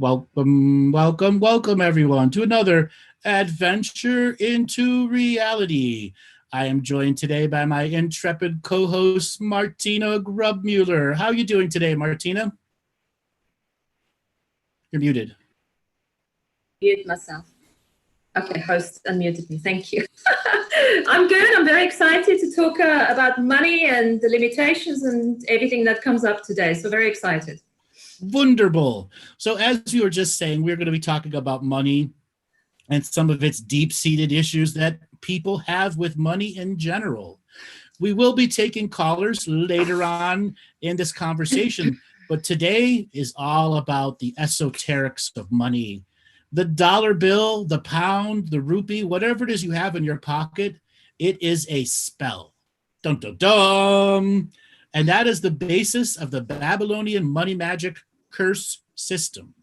Welcome, everyone, to another adventure into reality. I am joined today by my intrepid co-host, Martina Grubmueller. How are you doing today, Martina? You're muted. Mute myself. Okay, host unmuted me. Thank you. I'm good. I'm very excited to talk about money and the limitations and everything that comes up today. So very excited. Wonderful. So as you were just saying, we're going to be talking about money and some of its deep-seated issues that people have with money in general. We will be taking callers later on in this conversation, but today is all about the esoterics of money. The dollar bill, the pound, the rupee, whatever it is you have in your pocket, it is a spell. Dun, dun, dun. And that is the basis of the Babylonian money magic curse system.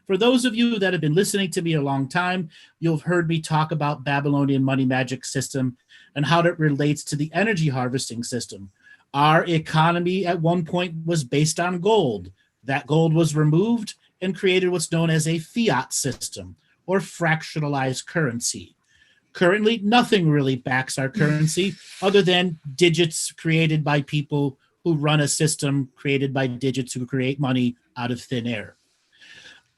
For those of you that have been listening to me a long time, you've heard me talk about Babylonian money magic system and how it relates to the energy harvesting system. Our economy at one point was based on gold. That gold was removed and created what's known as a fiat system or fractionalized currency. Currently, nothing really backs our currency other than digits created by people who run a system created by digits who create money out of thin air.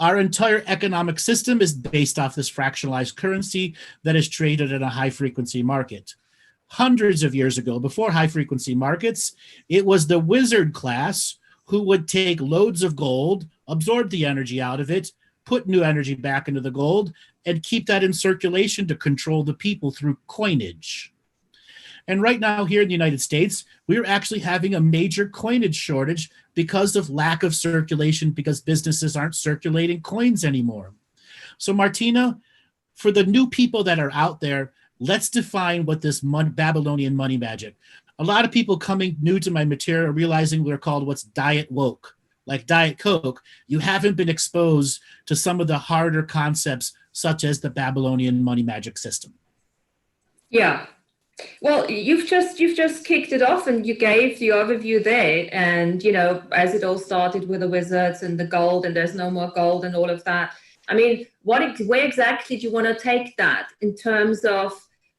Our entire economic system is based off this fractionalized currency that is traded in a high-frequency market. Hundreds of years ago, before high-frequency markets, it was the wizard class who would take loads of gold, absorb the energy out of it, put new energy back into the gold, and keep that in circulation to control the people through coinage. And right now here in the United States, we're actually having a major coinage shortage because of lack of circulation, because businesses aren't circulating coins anymore. So Martina, for the new people that are out there, let's define what this Babylonian money magic. A lot of people coming new to my material are realizing we're called what's diet woke, like Diet Coke. You haven't been exposed to some of the harder concepts, such as the Babylonian money magic system. Yeah. Well, you've just kicked it off and you gave the overview there. And, as it all started with the wizards and the gold and there's no more gold and all of that. I mean, where exactly do you want to take that in terms of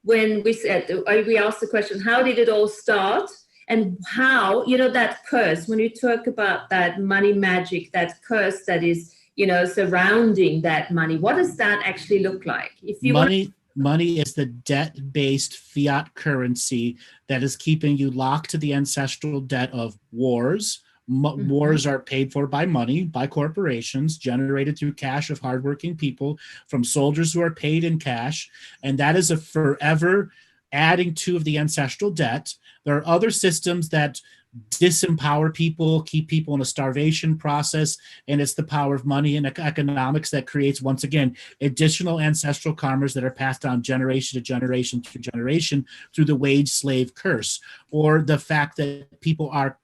when we asked the question, how did it all start? And how, that curse, when you talk about that money magic, that curse that is, surrounding that money, what does that actually look like? If you Money is the debt-based fiat currency that is keeping you locked to the ancestral debt of wars. Wars are paid for by money, by corporations, generated through cash of hardworking people, from soldiers who are paid in cash. And that is a forever adding to of the ancestral debt. There are other systems that disempower people, keep people in a starvation process, and it's the power of money and economics that creates, once again, additional ancestral karmas that are passed down generation to generation to generation through the wage slave curse, or the fact that people are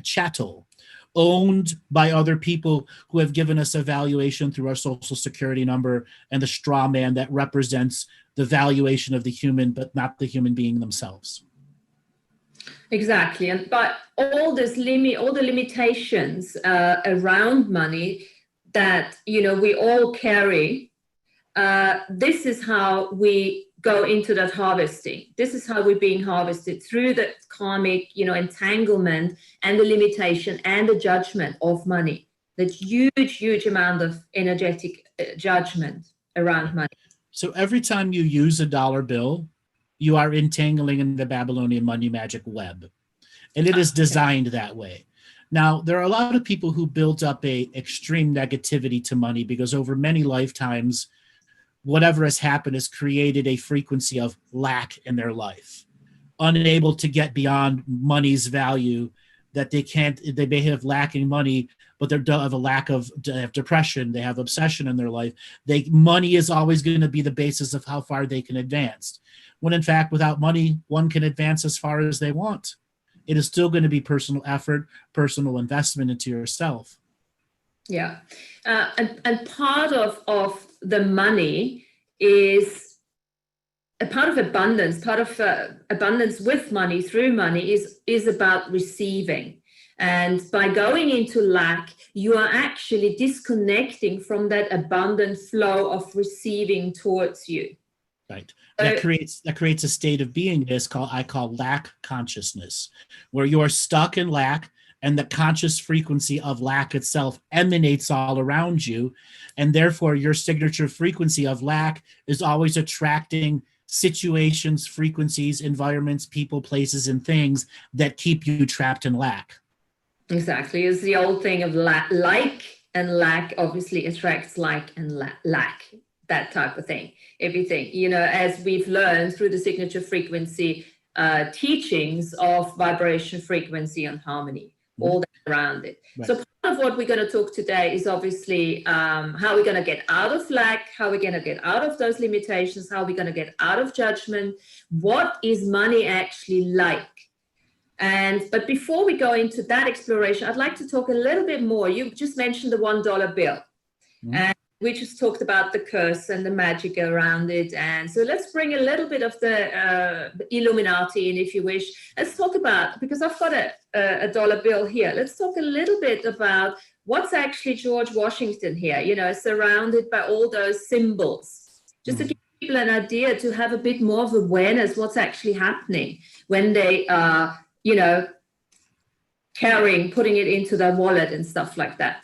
chattel, owned by other people who have given us a valuation through our social security number and the straw man that represents the valuation of the human, but not the human being themselves. Exactly. But all the limitations around money that, we all carry, this is how we go into that harvesting. This is how we're being harvested through the karmic, entanglement and the limitation and the judgment of money. That huge amount of energetic judgment around money. So every time you use a dollar bill, you are entangling in the Babylonian money magic web. And it is designed that way. Now, there are a lot of people who build up a extreme negativity to money because over many lifetimes, whatever has happened has created a frequency of lack in their life, unable to get beyond money's value, that they may have lacking money, but they have they have depression, they have obsession in their life. Money is always going to be the basis of how far they can advance. When in fact, without money, one can advance as far as they want. It is still going to be personal effort, personal investment into yourself. Yeah. And part of the money is a part of abundance. Part of abundance with money, through money, is about receiving. And by going into lack, you are actually disconnecting from that abundant flow of receiving towards you. Right. That creates a state of beingness I call lack consciousness, where you are stuck in lack, and the conscious frequency of lack itself emanates all around you, and therefore your signature frequency of lack is always attracting situations, frequencies, environments, people, places, and things that keep you trapped in lack. Exactly. It's the old thing of like and lack obviously attracts like and lack, that type of thing. Everything, as we've learned through the signature frequency teachings of vibration, frequency, and harmony, all that around it. Right. So part of what we're going to talk today is obviously how we're going to get out of lack, how we're going to get out of those limitations, how we're going to get out of judgment. What is money actually like? But before we go into that exploration, I'd like to talk a little bit more. You just mentioned the $1 bill. And we just talked about the curse and the magic around it. And so let's bring a little bit of the Illuminati in, if you wish. Let's talk about, because I've got a dollar bill here. Let's talk a little bit about what's actually George Washington here, surrounded by all those symbols. Just to give people an idea, to have a bit more of awareness what's actually happening when they are putting it into their wallet and stuff like that.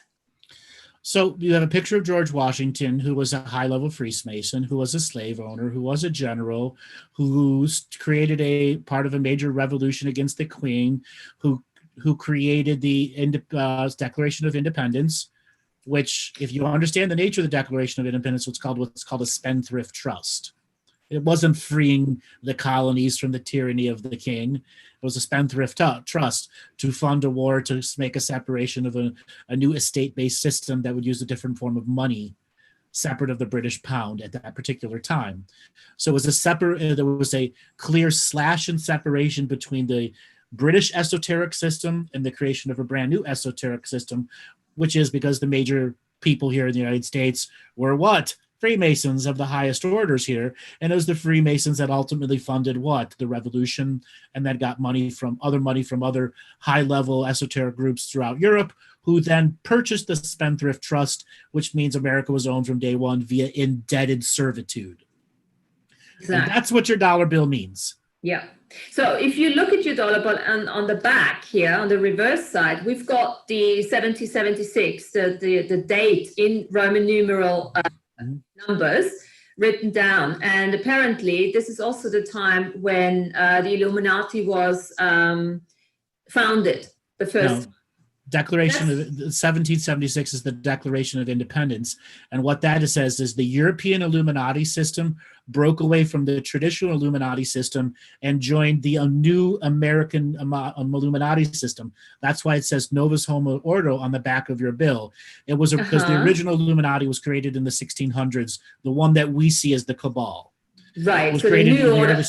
So you have a picture of George Washington, who was a high-level Freemason, who was a slave owner, who was a general, who created a part of a major revolution against the Queen, who created the Declaration of Independence, which, if you understand the nature of the Declaration of Independence, what's called a spendthrift trust. It wasn't freeing the colonies from the tyranny of the king. It was a spendthrift trust to fund a war, to make a separation of a new estate-based system that would use a different form of money, separate of the British pound at that particular time. So it was there was a clear slash and separation between the British esoteric system and the creation of a brand new esoteric system, which is because the major people here in the United States were what? Freemasons of the highest orders here. And it was the Freemasons that ultimately funded what? The revolution, and then got money from other high-level esoteric groups throughout Europe, who then purchased the Spendthrift Trust, which means America was owned from day one via indebted servitude. Exactly. And that's what your dollar bill means. Yeah. So if you look at your dollar bill, and on the back here, on the reverse side, we've got the 1776, the date in Roman numeral numbers written down. And apparently this is also the time when the Illuminati was founded, the first. Declaration of 1776 is the Declaration of Independence. And what that says is the European Illuminati system broke away from the traditional Illuminati system and joined the new American Illuminati system. That's why it says Novus Homo Ordo on the back of your bill. It was because the original Illuminati was created in the 1600s, the one that we see as the Cabal. Right. It was so created the new order.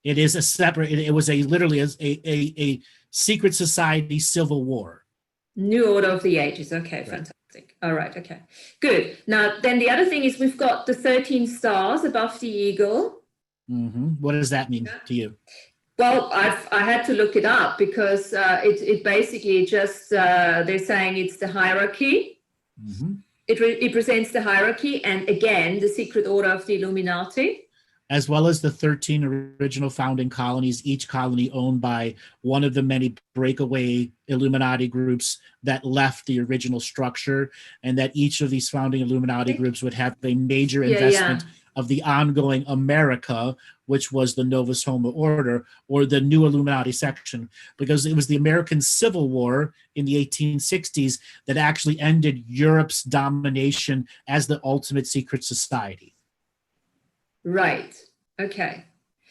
It is a separate, it was literally a secret society civil war. New order of the ages. Okay, right. Fantastic. All right, okay, good. Now, then the other thing is we've got the 13 stars above the eagle. What does that mean to you? Well, I had to look it up because it basically just, they're saying it's the hierarchy. It represents the hierarchy, and again, the secret order of the Illuminati. As well as the 13 original founding colonies, each colony owned by one of the many breakaway Illuminati groups that left the original structure, and that each of these founding Illuminati groups would have a major investment of the ongoing America, which was the Novus Homo Order, or the new Illuminati section, because it was the American Civil War in the 1860s that actually ended Europe's domination as the ultimate secret society. Right. Okay.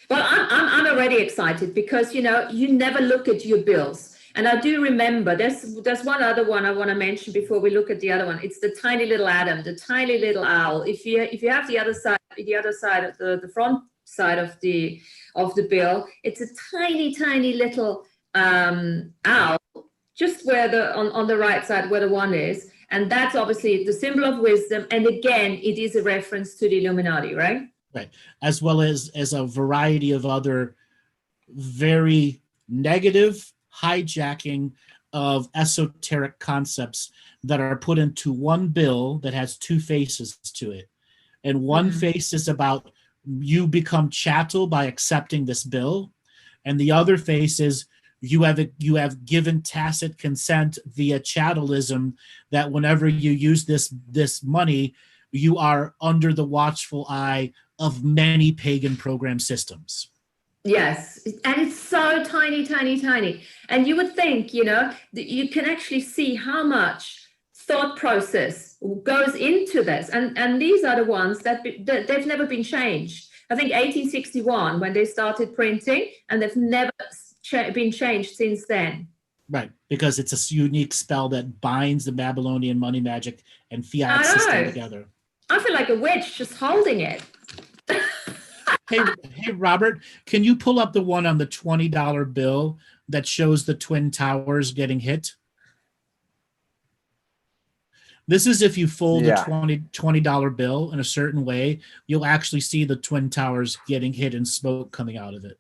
Well, I'm already excited because, you never look at your bills. And I do remember there's one other one I want to mention before we look at the other one. It's the tiny little atom, the tiny little owl. If you have the other side of the front side of the bill, it's a tiny little owl, just where on the right side where the one is. And that's obviously the symbol of wisdom. And again, it is a reference to the Illuminati, right? Right, as well as a variety of other very negative, hijacking, of esoteric concepts that are put into one bill that has two faces to it. And one face is about you become chattel by accepting this bill, and the other face is you have given tacit consent via chattelism that whenever you use this money, you are under the watchful eye of many pagan program systems. Yes, and it's so tiny, tiny, tiny. And you would think, you know, that you can actually see how much thought process goes into this. And these are the ones that they've never been changed. I think 1861 when they started printing, and they've never been changed since then. Right, because it's a unique spell that binds the Babylonian money magic and fiat system together. I feel like a witch just holding it. Hey, Robert, can you pull up the one on the $20 bill that shows the Twin Towers getting hit? This is if you fold a $20 bill in a certain way, you'll actually see the Twin Towers getting hit and smoke coming out of it.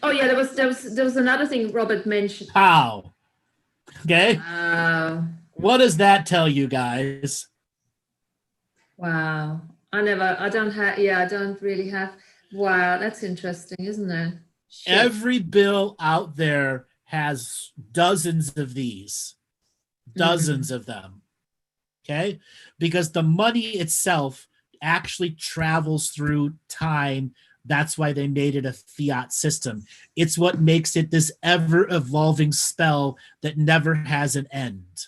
Oh yeah, there was another thing Robert mentioned. How? Okay. What does that tell you guys? Wow. I don't really have. Wow, that's interesting, isn't it? Shit. Every bill out there has dozens of these, dozens of them. Okay? Because the money itself actually travels through time. That's why they made it a fiat system. It's what makes it this ever-evolving spell that never has an end.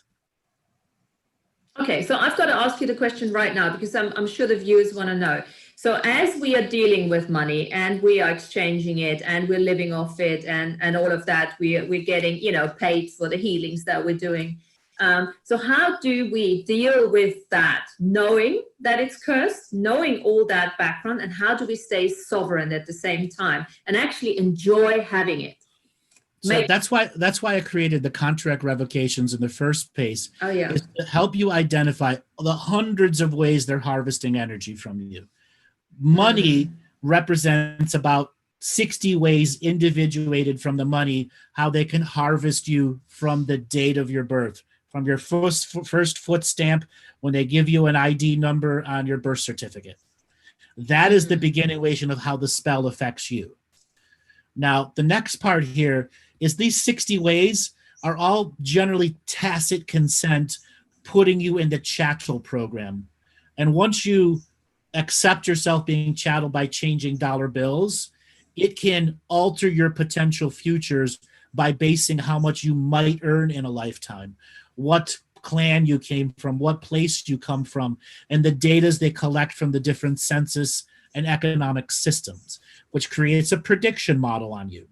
Okay, so I've got to ask you the question right now because I'm sure the viewers want to know. So as we are dealing with money and we are exchanging it and we're living off it and all of that, we're getting, you know, paid for the healings that we're doing. So how do we deal with that, knowing that it's cursed, knowing all that background, and how do we stay sovereign at the same time and actually enjoy having it? So that's why I created the contract revocations in the first place. Oh yeah, is to help you identify the hundreds of ways they're harvesting energy from you. Money represents about 60 ways individuated from the money, how they can harvest you from the date of your birth, from your first foot stamp when they give you an ID number on your birth certificate. That is the beginning of how the spell affects you. Now, the next part here is these 60 ways are all generally tacit consent, putting you in the chattel program. And once you accept yourself being chattel by changing dollar bills, it can alter your potential futures by basing how much you might earn in a lifetime, what clan you came from, what place you come from, and the data they collect from the different census and economic systems, which creates a prediction model on you.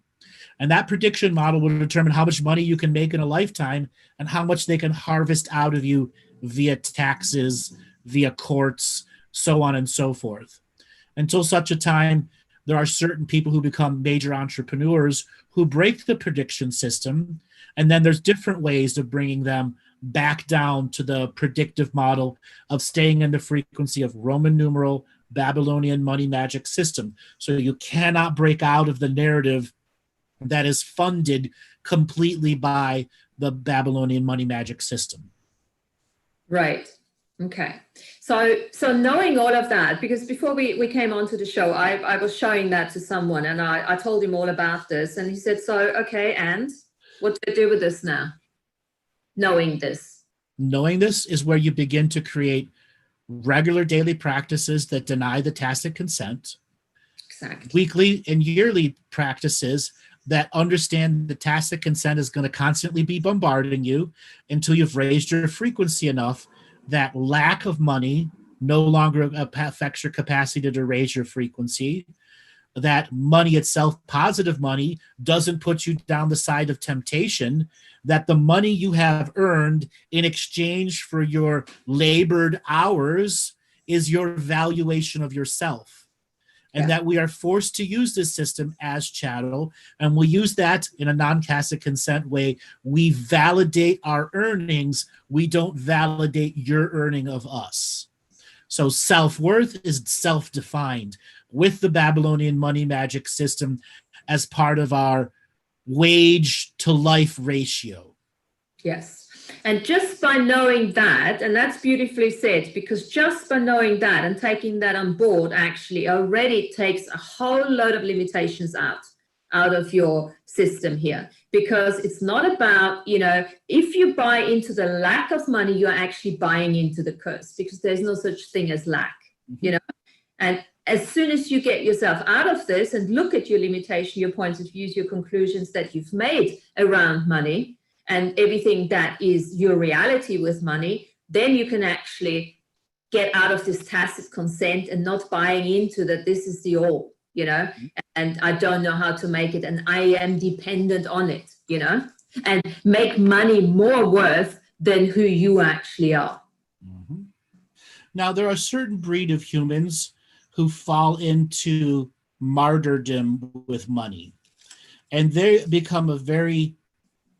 And that prediction model will determine how much money you can make in a lifetime and how much they can harvest out of you via taxes, via courts, so on and so forth. Until such a time, there are certain people who become major entrepreneurs who break the prediction system, and then there's different ways of bringing them back down to the predictive model of staying in the frequency of Roman numeral Babylonian money magic system. So you cannot break out of the narrative that is funded completely by the Babylonian money magic system. Right. Okay. So knowing all of that, because before we came onto the show, I was showing that to someone and I told him all about this and he said, so, okay, and what do I do with this now? Knowing this. Knowing this is where you begin to create regular daily practices that deny the tacit consent. Exactly. Weekly and yearly practices that understand the tacit consent is going to constantly be bombarding you until you've raised your frequency enough that lack of money no longer affects your capacity to raise your frequency, that money itself, positive money, doesn't put you down the side of temptation, that the money you have earned in exchange for your labored hours is your valuation of yourself. And that we are forced to use this system as chattel, and we use that in a non-tacit consent way. We validate our earnings. We don't validate your earning of us. So self-worth is self-defined with the Babylonian money magic system as part of our wage to life ratio. Yes. And just by knowing that, and that's beautifully said, because just by knowing that and taking that on board actually already takes a whole load of limitations out of your system here. Because it's not about, if you buy into the lack of money, you're actually buying into the curse, because there's no such thing as lack, And as soon as you get yourself out of this and look at your limitation, your points of view, your conclusions that you've made around money, and everything that is your reality with money, then you can actually get out of this tacit consent and not buying into that this is the all, and I don't know how to make it, and I am dependent on it, and make money more worth than who you actually are. Mm-hmm. Now, there are a certain breed of humans who fall into martyrdom with money, and they become a very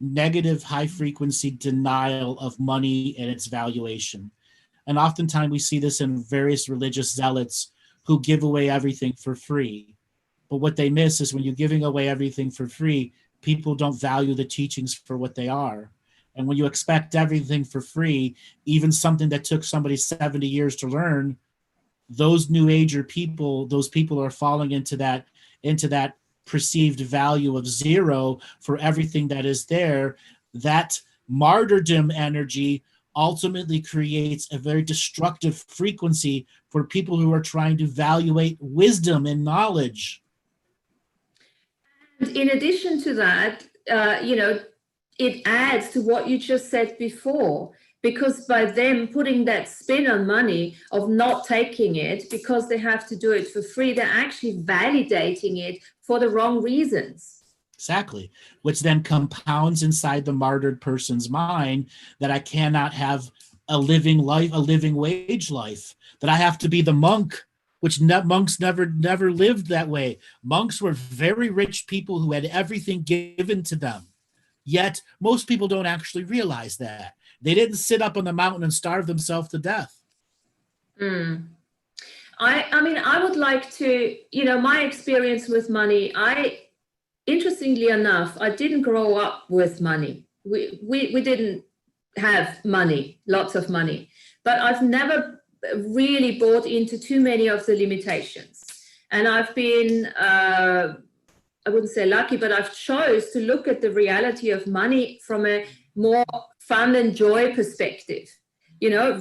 negative, high-frequency denial of money and its valuation. And oftentimes we see this in various religious zealots who give away everything for free. But what they miss is when you're giving away everything for free, people don't value the teachings for what they are. And when you expect everything for free, even something that took somebody 70 years to learn, those New Ager people, those people are falling into that perceived value of zero for everything that is there. That martyrdom energy ultimately creates a very destructive frequency for people who are trying to evaluate wisdom and knowledge. And in addition to that, it adds to what you just said before, because by them putting that spin on money of not taking it because they have to do it for free, they're actually validating it for the wrong reasons. Exactly, which then compounds inside the martyred person's mind that I cannot have a living life, a living wage life, that I have to be the monk, which monks never lived that way. Monks were very rich people who had everything given to them. Yet most people don't actually realize that. They didn't sit up on the mountain and starve themselves to death. I mean, I would like to, my experience with money, interestingly enough, I didn't grow up with money. We didn't have money, lots of money, but I've never really bought into too many of the limitations. And I've been, I wouldn't say lucky, but I've chose to look at the reality of money from a more fun and joy perspective,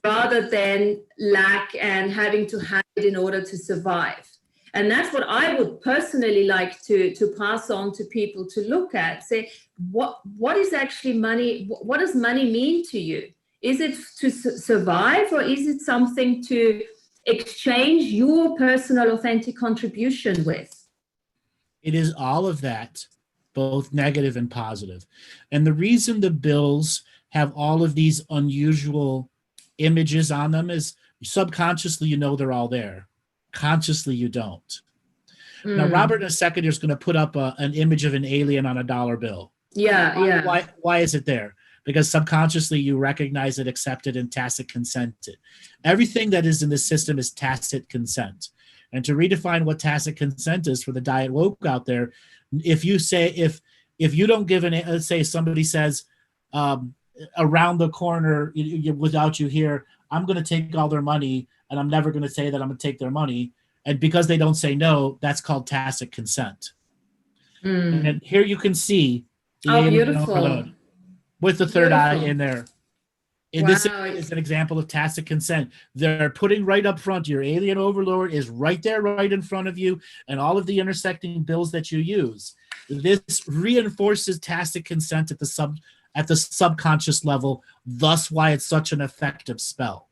rather than lack and having to have it in order to survive. And that's what I would personally like to pass on to people to look at, say, what is actually money? What does money mean to you? Is it to survive, or is it something to exchange your personal authentic contribution with? It is all of that, both negative and positive. And the reason the bills have all of these unusual images on them is subconsciously they're all there. Consciously you don't. Now, Robert in a second is going to put up an image of an alien on a dollar bill. Yeah. Why is it there? Because subconsciously you recognize it, accept it, and tacit consent it. Everything that is in the system is tacit consent. And to redefine what tacit consent is for the diet woke out there, if you say, if you don't give let's say somebody says, around the corner without you here, I'm going to take all their money, and I'm never going to say that I'm going to take their money. And because they don't say no, that's called tacit consent. And here you can see the beautiful with the third eye in there. And this is an example of tacit consent. They're putting right up front, your alien overlord is right there, right in front of you, and all of the intersecting bills that you use. This reinforces tacit consent at the subconscious level, thus why it's such an effective spell.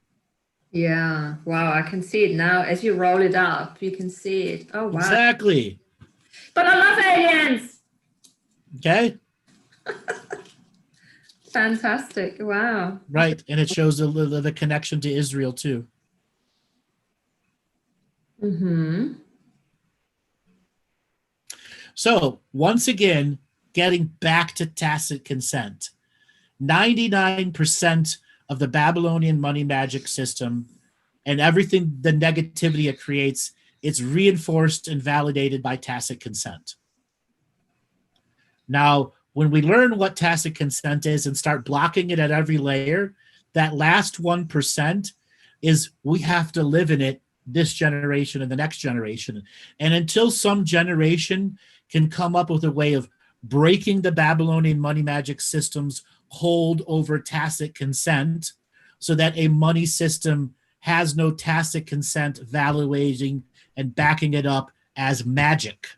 Yeah. Wow. I can see it now. As you roll it up, you can see it. Oh, wow. Exactly. But I love aliens. Okay. Fantastic. Wow. Right. And it shows the connection to Israel too. So once again, getting back to tacit consent, 99% of the Babylonian money magic system and everything, the negativity it creates, it's reinforced and validated by tacit consent. Now, When we learn what tacit consent is and start blocking it at every layer, that last 1% is we have to live in it this generation and the next generation. And until some generation can come up with a way of breaking the Babylonian money magic system's hold over tacit consent so that a money system has no tacit consent valuating and backing it up as magic,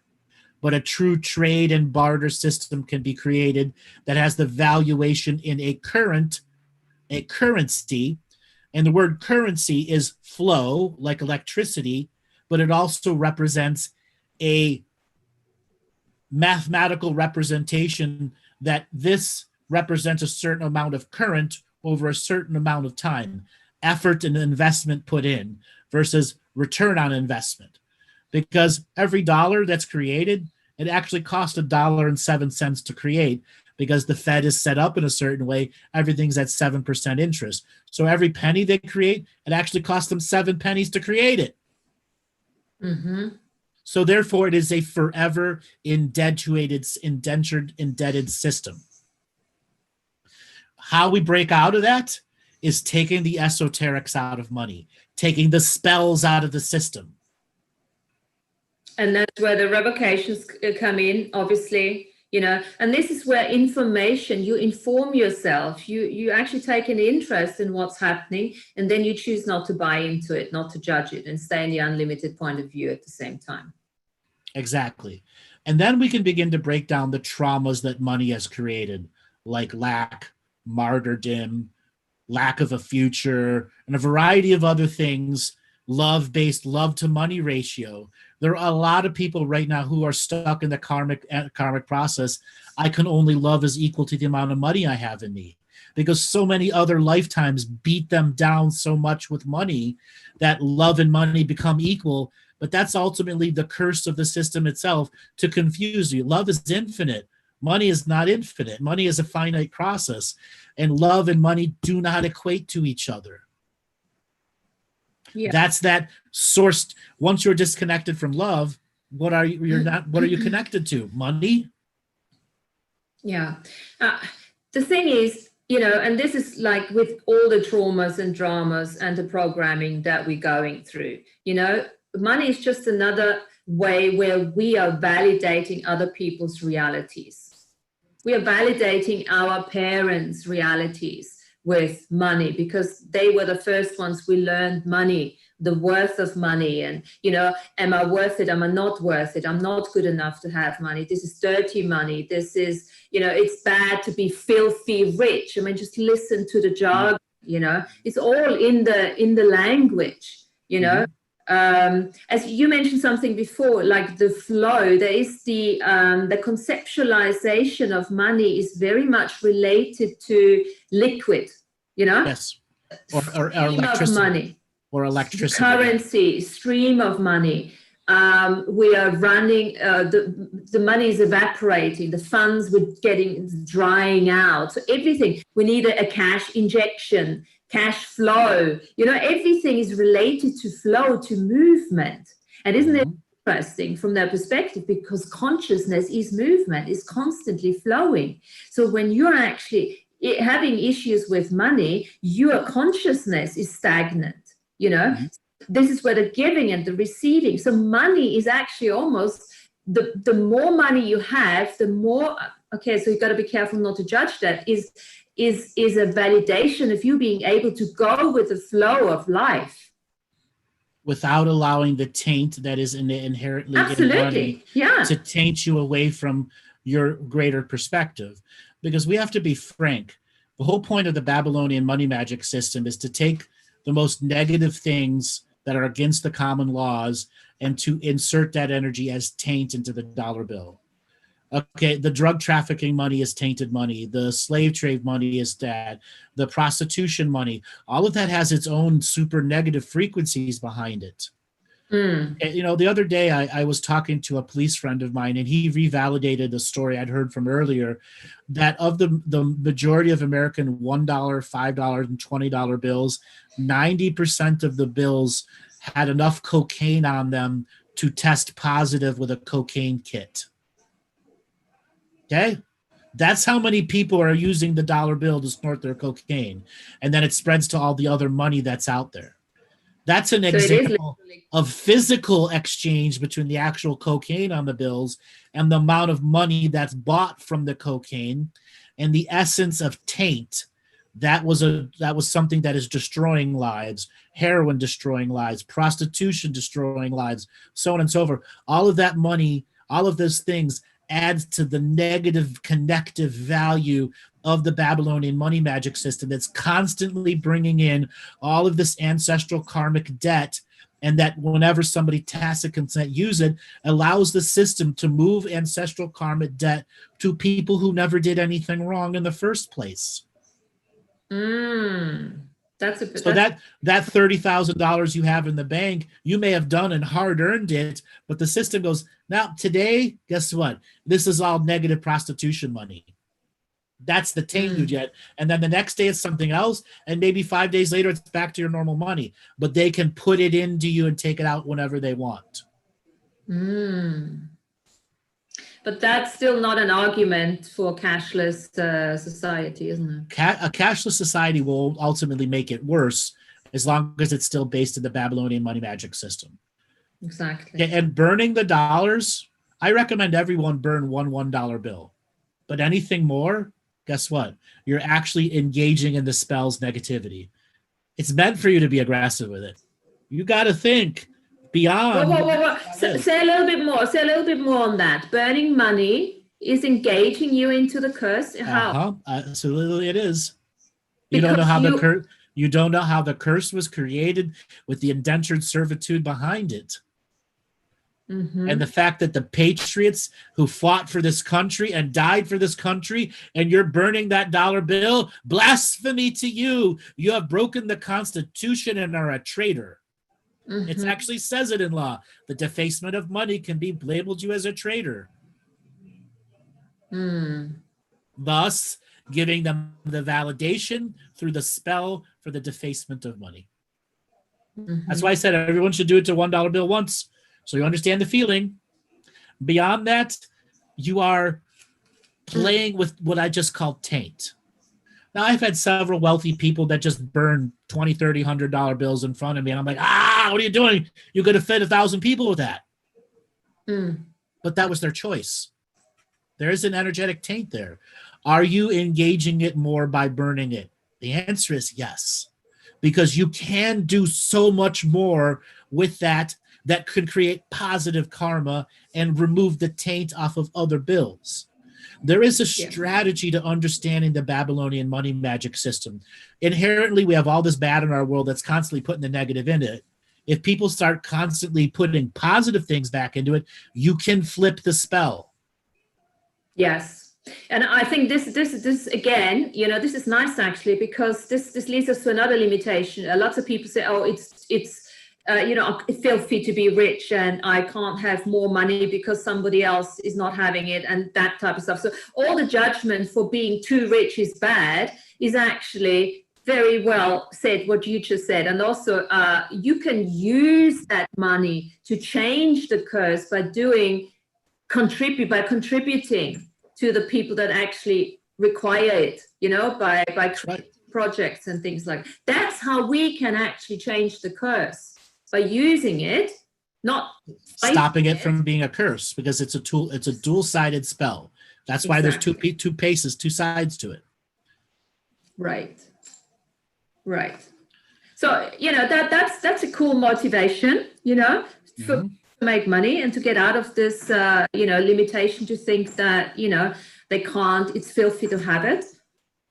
but a true trade and barter system can be created that has the valuation in a currency. And the word currency is flow, like electricity, but it also represents a mathematical representation that this represents a certain amount of current over a certain amount of time, effort and investment put in versus return on investment. Because every dollar that's created, it actually costs $1.07 to create, because the Fed is set up in a certain way. Everything's at 7% interest. So every penny they create, it actually costs them 7 pennies to create it. Mm-hmm. So therefore, it is a forever indentured system. How we break out of that is taking the esoterics out of money, taking the spells out of the system. And that's where the revocations come in, obviously, and this is where information, you inform yourself, you actually take an interest in what's happening, and then you choose not to buy into it, not to judge it, and stay in the unlimited point of view at the same time. Exactly. And then we can begin to break down the traumas that money has created, like lack, martyrdom, lack of a future, and a variety of other things, love-based love to money ratio. There are a lot of people right now who are stuck in the karmic process. I can only love as equal to the amount of money I have in me, because so many other lifetimes beat them down so much with money that love and money become equal. But that's ultimately the curse of the system itself, to confuse you. Love is infinite. Money is not infinite. Money is a finite process, and love and money do not equate to each other. Yeah. That's that source. Once you're disconnected from love, what are you connected to? Money? Yeah. The thing is, and this is like with all the traumas and dramas and the programming that we're going through, money is just another way where we are validating other people's realities. We are validating our parents' realities with money, because they were the first ones we learned money, the worth of money, and am I worth it, am I not worth it, I'm not good enough to have money, this is dirty money, this is it's bad to be filthy rich. I mean, just listen to the jargon. It's all in the language. As you mentioned something before, like the flow, there is the conceptualization of money is very much related to liquid, Yes, or electricity. Of money. Or electricity. Currency, stream of money. We are running, the money is evaporating, the funds we're drying out. So everything, we need a cash injection, cash flow, everything is related to flow, to movement. And isn't it interesting from that perspective, because consciousness is movement, is constantly flowing. So when you're actually having issues with money, your consciousness is stagnant, This is where the giving and the receiving. So money is actually almost the more money you have, the more, okay, so you've got to be careful not to judge that, is a validation of you being able to go with the flow of life. Without allowing the taint that is inherently in money to taint you away from your greater perspective. Because we have to be frank. The whole point of the Babylonian money magic system is to take the most negative things that are against the common laws and to insert that energy as taint into the dollar bill. Okay, the drug trafficking money is tainted money. The slave trade money is that. The prostitution money, all of that has its own super negative frequencies behind it. The other day I was talking to a police friend of mine, and he revalidated a story I'd heard from earlier, that of the majority of American $1, $5, and $20 bills, 90% of the bills had enough cocaine on them to test positive with a cocaine kit. Okay? That's how many people are using the dollar bill to snort their cocaine. And then it spreads to all the other money that's out there. That's an So it is example literally. of physical exchange between the actual cocaine on the bills and the amount of money that's bought from the cocaine, and the essence of taint. That was something that is destroying lives, heroin destroying lives, prostitution destroying lives, so on and so forth. All of that money, all of those things adds to the negative connective value of the Babylonian money magic system that's constantly bringing in all of this ancestral karmic debt, and that whenever somebody tacit consent use it, allows the system to move ancestral karmic debt to people who never did anything wrong in the first place. So that $30,000 you have in the bank, you may have done and hard earned it, but the system goes, now today, guess what? This is all negative prostitution money. That's the taint you get. And then the next day it's something else. And maybe 5 days later, it's back to your normal money. But they can put it into you and take it out whenever they want. But that's still not an argument for cashless society, isn't it? A cashless society will ultimately make it worse as long as it's still based in the Babylonian money magic system. Exactly. And burning the dollars, I recommend everyone burn one $1 bill. But anything more, guess what? You're actually engaging in the spell's negativity. It's meant for you to be aggressive with it. You got to think beyond. Whoa. Say a little bit more. Say a little bit more on that. Burning money is engaging you into the curse. How? Absolutely, it is. You don't know how the curse was created with the indentured servitude behind it. And the fact that the patriots who fought for this country and died for this country, and you're burning that dollar bill, blasphemy to you. You have broken the Constitution and are a traitor. It actually says it in law. The defacement of money can be labeled you as a traitor. Thus, giving them the validation through the spell for the defacement of money. That's why I said everyone should do it to $1 bill once, so you understand the feeling. Beyond that, you are playing with what I just call taint. Now, I've had several wealthy people that just burn $20, $30, $100 bills in front of me, and I'm like, what are you doing? You could have fed 1,000 people with that. But that was their choice. There is an energetic taint there. Are you engaging it more by burning it? The answer is yes, because you can do so much more with that can create positive karma and remove the taint off of other bills. There is a strategy to understanding the Babylonian money magic system. Inherently, we have all this bad in our world that's constantly putting the negative in it. If people start constantly putting positive things back into it, you can flip the spell. Yes. And I think this again, this is nice actually, because this leads us to another limitation. Lots of people say, it's filthy to be rich and I can't have more money because somebody else is not having it, and that type of stuff. So all the judgment for being too rich is bad is actually very well said, what you just said. And also you can use that money to change the curse by contributing to the people that actually require it, by projects and things like that. That's how we can actually change the curse, by using it, not stopping it from being a curse, because it's a tool. It's a dual-sided spell. That's why there's two two sides to it. Right. So that's a cool motivation, to make money and to get out of this, limitation to think that they can't. It's filthy to have it.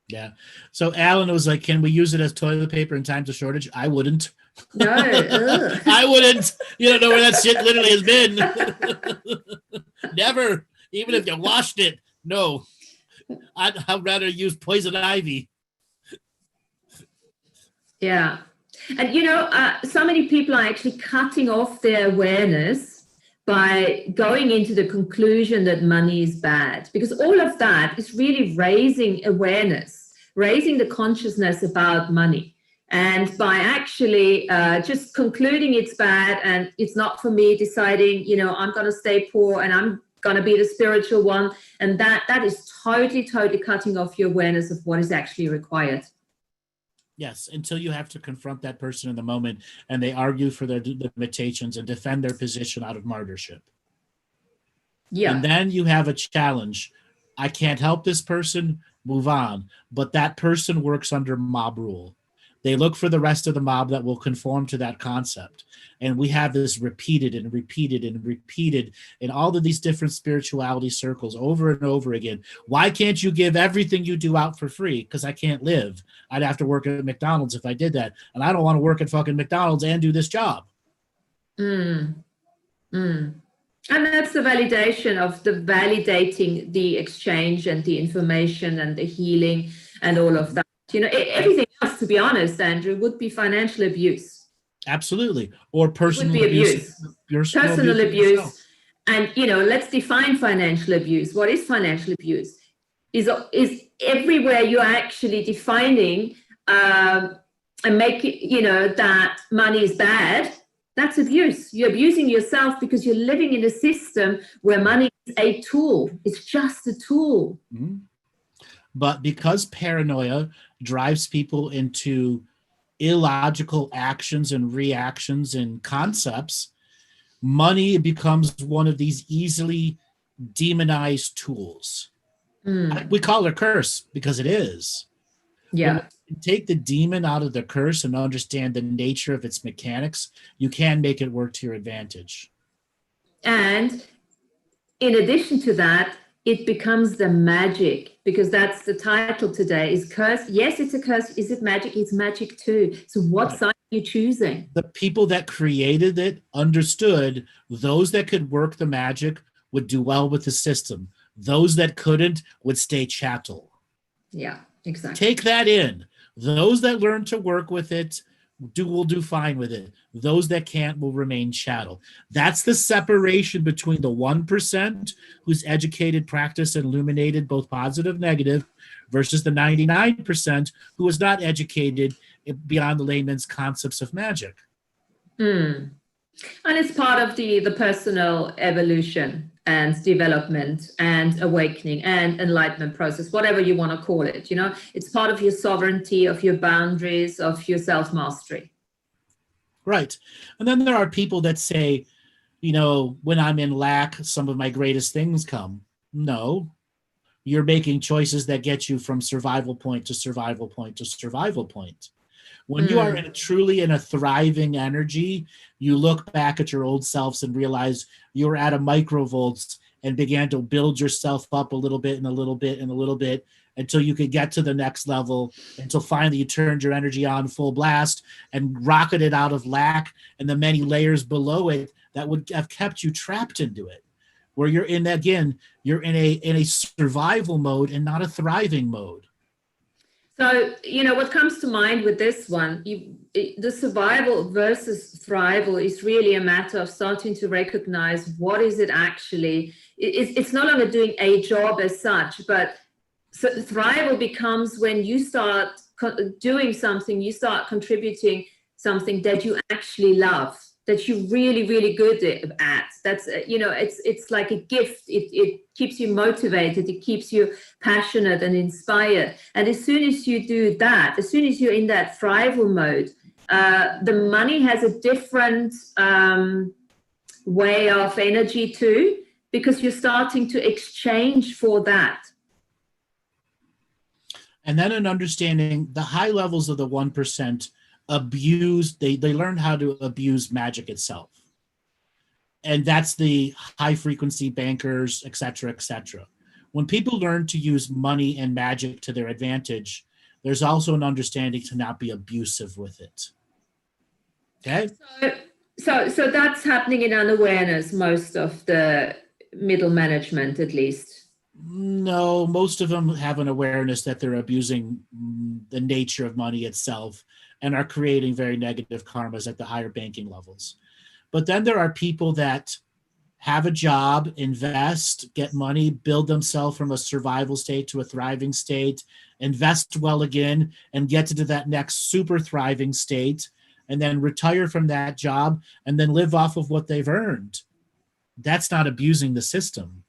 Yeah. So Alan was like, "Can we use it as toilet paper in times of shortage?" I wouldn't. No, I wouldn't. You don't know where that shit literally has been. Never. Even if you washed it. No. I'd rather use poison ivy. Yeah. And, so many people are actually cutting off their awareness by going into the conclusion that money is bad, because all of that is really raising awareness, raising the consciousness about money. And by actually just concluding it's bad and it's not for me, deciding, I'm going to stay poor and I'm going to be the spiritual one. And that is totally cutting off your awareness of what is actually required. Yes, until you have to confront that person in the moment and they argue for their limitations and defend their position out of martyrship. Yeah. And then you have a challenge. I can't help this person, move on. But that person works under mob rule. They look for the rest of the mob that will conform to that concept. And we have this repeated and repeated and repeated in all of these different spirituality circles over and over again. Why can't you give everything you do out for free? Because I can't live. I'd have to work at McDonald's if I did that. And I don't want to work at fucking McDonald's and do this job. And that's the validation of validating the exchange and the information and the healing and all of that. Everything else, to be honest, Andrew, would be financial abuse. Absolutely. Or personal abuse. Personal abuse. And, let's define financial abuse. What is financial abuse? Is everywhere you're actually defining and making, that money is bad. That's abuse. You're abusing yourself because you're living in a system where money is a tool. It's just a tool. Mm-hmm. But because paranoia drives people into illogical actions and reactions and concepts, money becomes one of these easily demonized tools. We call it a curse because it is. Yeah. When you take the demon out of the curse and understand the nature of its mechanics, you can make it work to your advantage. And in addition to that, it becomes the magic, because that's the title today, is curse. Yes, it's a curse. Is it magic? It's magic too. So what side are you choosing? The people that created it understood those that could work the magic would do well with the system. Those that couldn't would stay chattel. Yeah, exactly. Take that in. Those that learn to work with it will do fine with it. Those that can't will remain chattel. That's the separation between the 1% who's educated, practiced, and illuminated, both positive and negative, versus the 99% who is not educated beyond the layman's concepts of magic. And it's part of the personal evolution and development and awakening and enlightenment process, whatever you want to call it. It's part of your sovereignty, of your boundaries, of your self-mastery. Right. And then there are people that say, when I'm in lack, some of my greatest things come. No, you're making choices that get you from survival point to survival point to survival point. When you are truly in a thriving energy, you look back at your old selves and realize you were at a microvolts and began to build yourself up a little bit and a little bit and a little bit until you could get to the next level, until finally you turned your energy on full blast and rocketed out of lack and the many layers below it that would have kept you trapped into it. Where you're in, again, you're in a survival mode and not a thriving mode. So, what comes to mind with this one, the survival versus thrival is really a matter of starting to recognize what is it actually. It's no longer doing a job as such, but thrival becomes when you start doing something, you start contributing something that you actually love, that you're really, really good at. That's, it's like a gift. It keeps you motivated. It keeps you passionate and inspired. And as soon as you do that, as soon as you're in that thrival mode, the money has a different way of energy too, because you're starting to exchange for that. And then an understanding the high levels of the 1% abuse, they learn how to abuse magic itself. And that's the high frequency bankers, et cetera, et cetera. When people learn to use money and magic to their advantage, there's also an understanding to not be abusive with it. Okay? So that's happening in unawareness, most of the middle management, at least. No, most of them have an awareness that they're abusing the nature of money itself and are creating very negative karmas at the higher banking levels. But then there are people that have a job, invest, get money, build themselves from a survival state to a thriving state, invest well again, and get to that next super thriving state, and then retire from that job and then live off of what they've earned. That's not abusing the system.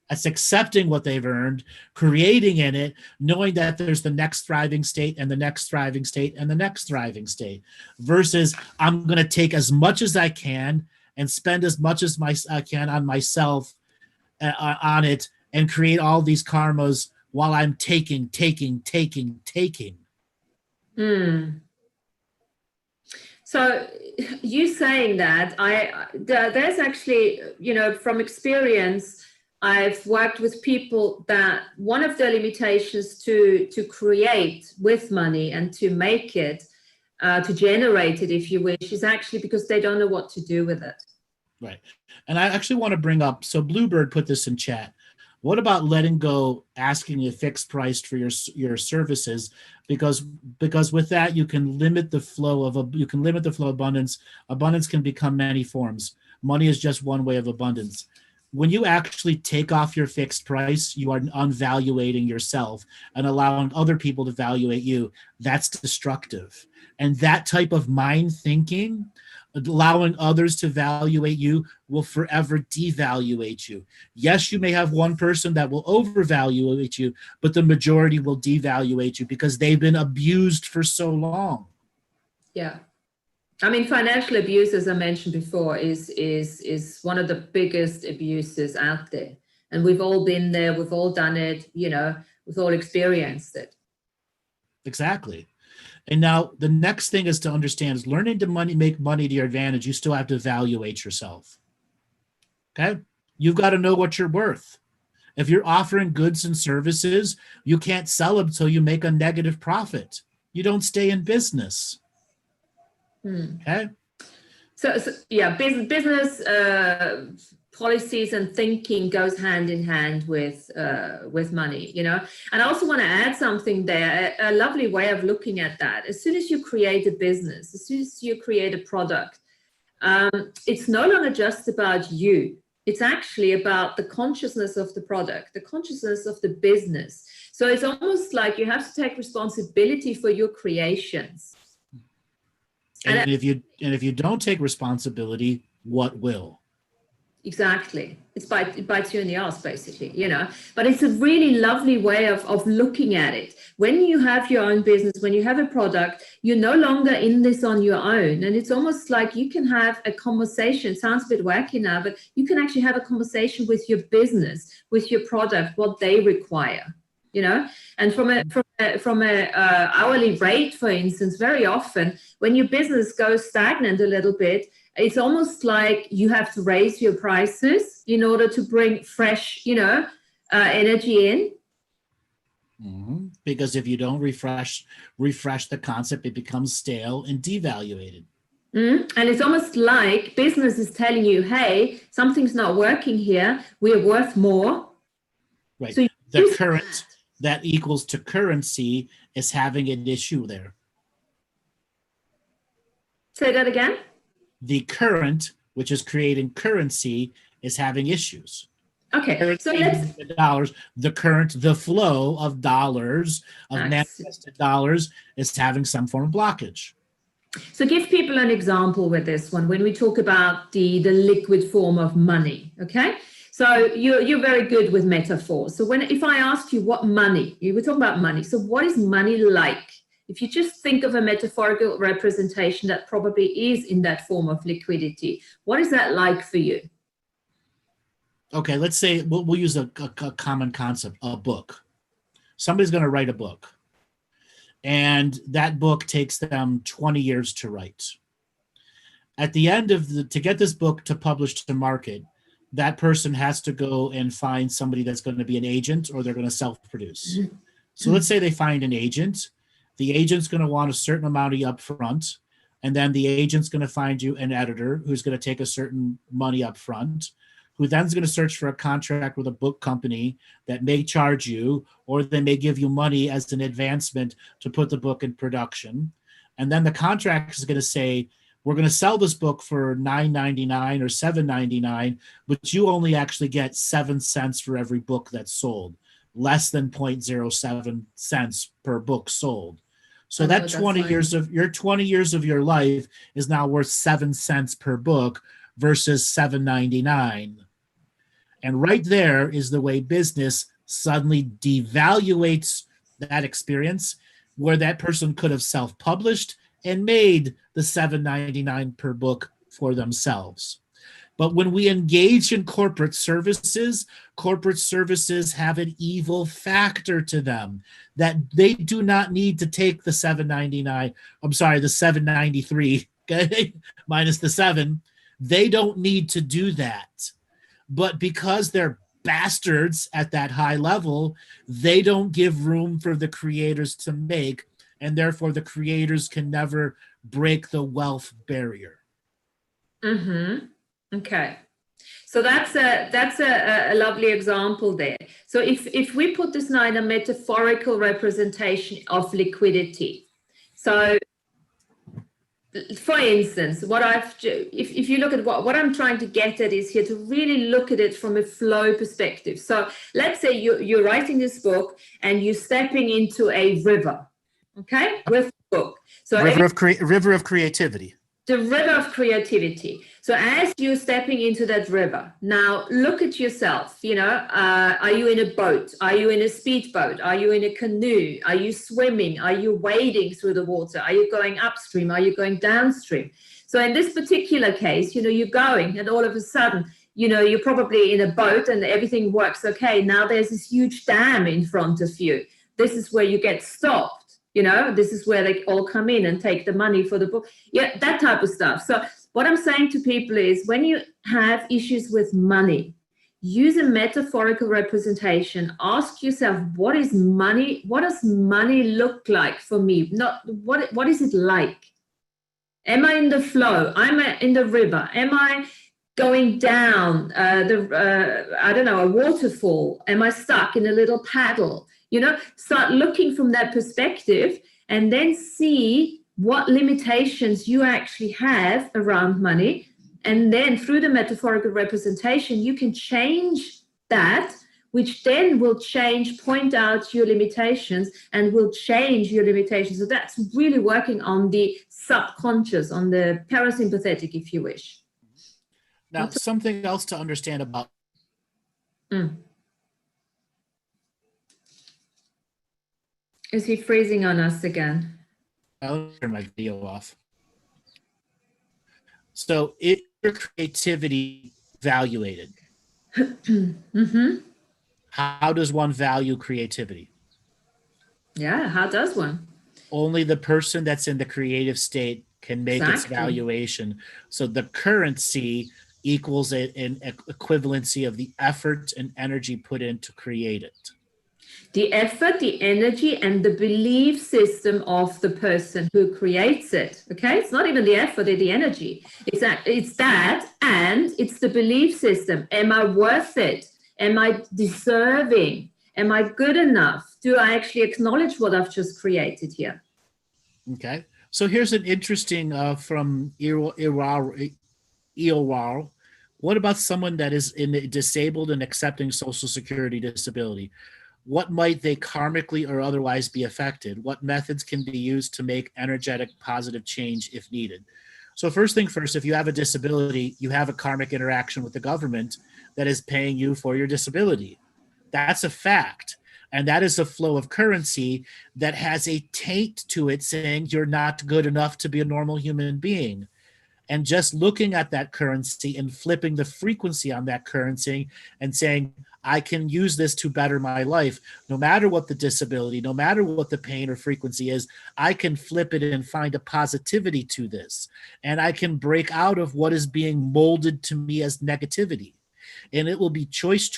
That's accepting what they've earned, creating in it, knowing that there's the next thriving state and the next thriving state and the next thriving state, versus I'm going to take as much as I can and spend as much as I can on myself on it and create all these karmas while I'm taking. So you saying that, there's actually, from experience, I've worked with people that one of their limitations to create with money and to make it, to generate it, if you wish, is actually because they don't know what to do with it. Right. And I actually want to bring up, so Bluebird put this in chat. What about letting go, asking a fixed price for your services? Because with that you can limit the flow of abundance. Abundance can become many forms. Money is just one way of abundance. When you actually take off your fixed price, you are unvaluating yourself and allowing other people to evaluate you. That's destructive. And that type of mind thinking, allowing others to evaluate you, will forever devaluate you. Yes, you may have one person that will overvaluate you, but the majority will devaluate you because they've been abused for so long. Yeah. I mean, financial abuse, as I mentioned before, is one of the biggest abuses out there. And we've all been there, we've all done it, we've all experienced it. Exactly. And now the next thing is to understand is learning to make money to your advantage. You still have to evaluate yourself. Okay? You've got to know what you're worth. If you're offering goods and services, you can't sell them until you make a negative profit. You don't stay in business. Okay? So yeah, business policies and thinking goes hand in hand with money, And I also want to add something there, a lovely way of looking at that. As soon as you create a business, as soon as you create a product, it's no longer just about you. It's actually about the consciousness of the product, the consciousness of the business. So it's almost like you have to take responsibility for your creations. And if you don't take responsibility, what will? Exactly. It bites you in the ass, basically, But it's a really lovely way of looking at it. When you have your own business, when you have a product, you're no longer in this on your own. And it's almost like you can have a conversation. It sounds a bit wacky now, but you can actually have a conversation with your business, with your product, what they require. And from a hourly rate, for instance, very often when your business goes stagnant a little bit, it's almost like you have to raise your prices in order to bring fresh, energy in. Mm-hmm. Because if you don't refresh the concept, it becomes stale and devaluated. And it's almost like business is telling you, hey, something's not working here. We're worth more. Right. So the current that equals to currency is having an issue there. Say that again. The current, which is creating currency, is having issues. Okay, currency, so let's the flow of dollars, of manifested dollars, is having some form of blockage. So give people an example with this one when we talk about the liquid form of money. Okay, so you're very good with metaphors. So if I asked you what money, you were talking about money. So what is money like? If you just think of a metaphorical representation that probably is in that form of liquidity, what is that like for you? Okay, let's say we'll use a common concept, a book. Somebody's going to write a book, and that book takes them 20 years to write. At the end to get this book to publish to market, that person has to go and find somebody that's going to be an agent, or they're going to self-produce. Mm-hmm. So let's say they find an agent. The agent's going to want a certain amount of up front, and then the agent's going to find you an editor who's going to take a certain money up front, who then is going to search for a contract with a book company that may charge you, or they may give you money as an advancement to put the book in production. And then the contract is going to say, we're going to sell this book for $9.99 or $7.99, but you only actually get 7 cents for every book that's sold, less than 0.07 cents per book sold. So that 20 years of your life is now worth 7 cents per book versus $7.99. And right there is the way business suddenly devaluates that experience, where that person could have self-published and made the $7.99 per book for themselves. But when we engage in corporate services have an evil factor to them, that they do not need to take the $7.99, I'm sorry, the $7.93, okay, minus the 7. They don't need to do that. But because they're bastards at that high level, they don't give room for the creators to make, and therefore the creators can never break the wealth barrier. Mm-hmm. Okay. So that's a lovely example there. So if we put this now in a metaphorical representation of liquidity, so for instance, if you look at what I'm trying to get at is here to really look at it from a flow perspective. So let's say you're writing this book and you're stepping into a river, okay, with the book. So river of creativity. The river of creativity. So as you're stepping into that river, now look at yourself. Are you in a boat? Are you in a speedboat? Are you in a canoe? Are you swimming? Are you wading through the water? Are you going upstream? Are you going downstream? So in this particular case, you're going, and all of a sudden, you're probably in a boat and everything works okay. Now there's this huge dam in front of you. This is where you get stopped. This is where they all come in and take the money for the book. Yeah, that type of stuff. So what I'm saying to people is when you have issues with money, use a metaphorical representation. Ask yourself, what is money? What does money look like for me? Not what is it like? Am I in the flow? Am I in the river? Am I going down a waterfall? Am I stuck in a little paddle? Start looking from that perspective and then see what limitations you actually have around money. And then through the metaphorical representation, you can change that, which then will point out your limitations and will change your limitations. So that's really working on the subconscious, on the parasympathetic, if you wish. Now, something else to understand about. Is he freezing on us again? I'll turn my video off. So is your creativity valuated? Mm-hmm. How does one value creativity? Yeah, how does one? Only the person that's in the creative state can make its valuation. So the currency equals an equivalency of the effort and energy put in to create it. The effort, the energy, and the belief system of the person who creates it. Okay, it's not even the effort or the energy. It's that, and it's the belief system. Am I worth it? Am I deserving? Am I good enough? Do I actually acknowledge what I've just created here? Okay, so here's an interesting from Iwar. What about someone that is disabled and accepting Social Security disability? What might they karmically or otherwise be affected? What methods can be used to make energetic positive change if needed? So first thing first, if you have a disability, you have a karmic interaction with the government that is paying you for your disability. That's a fact. And that is a flow of currency that has a taint to it saying you're not good enough to be a normal human being. And just looking at that currency and flipping the frequency on that currency and saying, I can use this to better my life, no matter what the disability, no matter what the pain or frequency is, I can flip it and find a positivity to this. And I can break out of what is being molded to me as negativity. And it will be choice,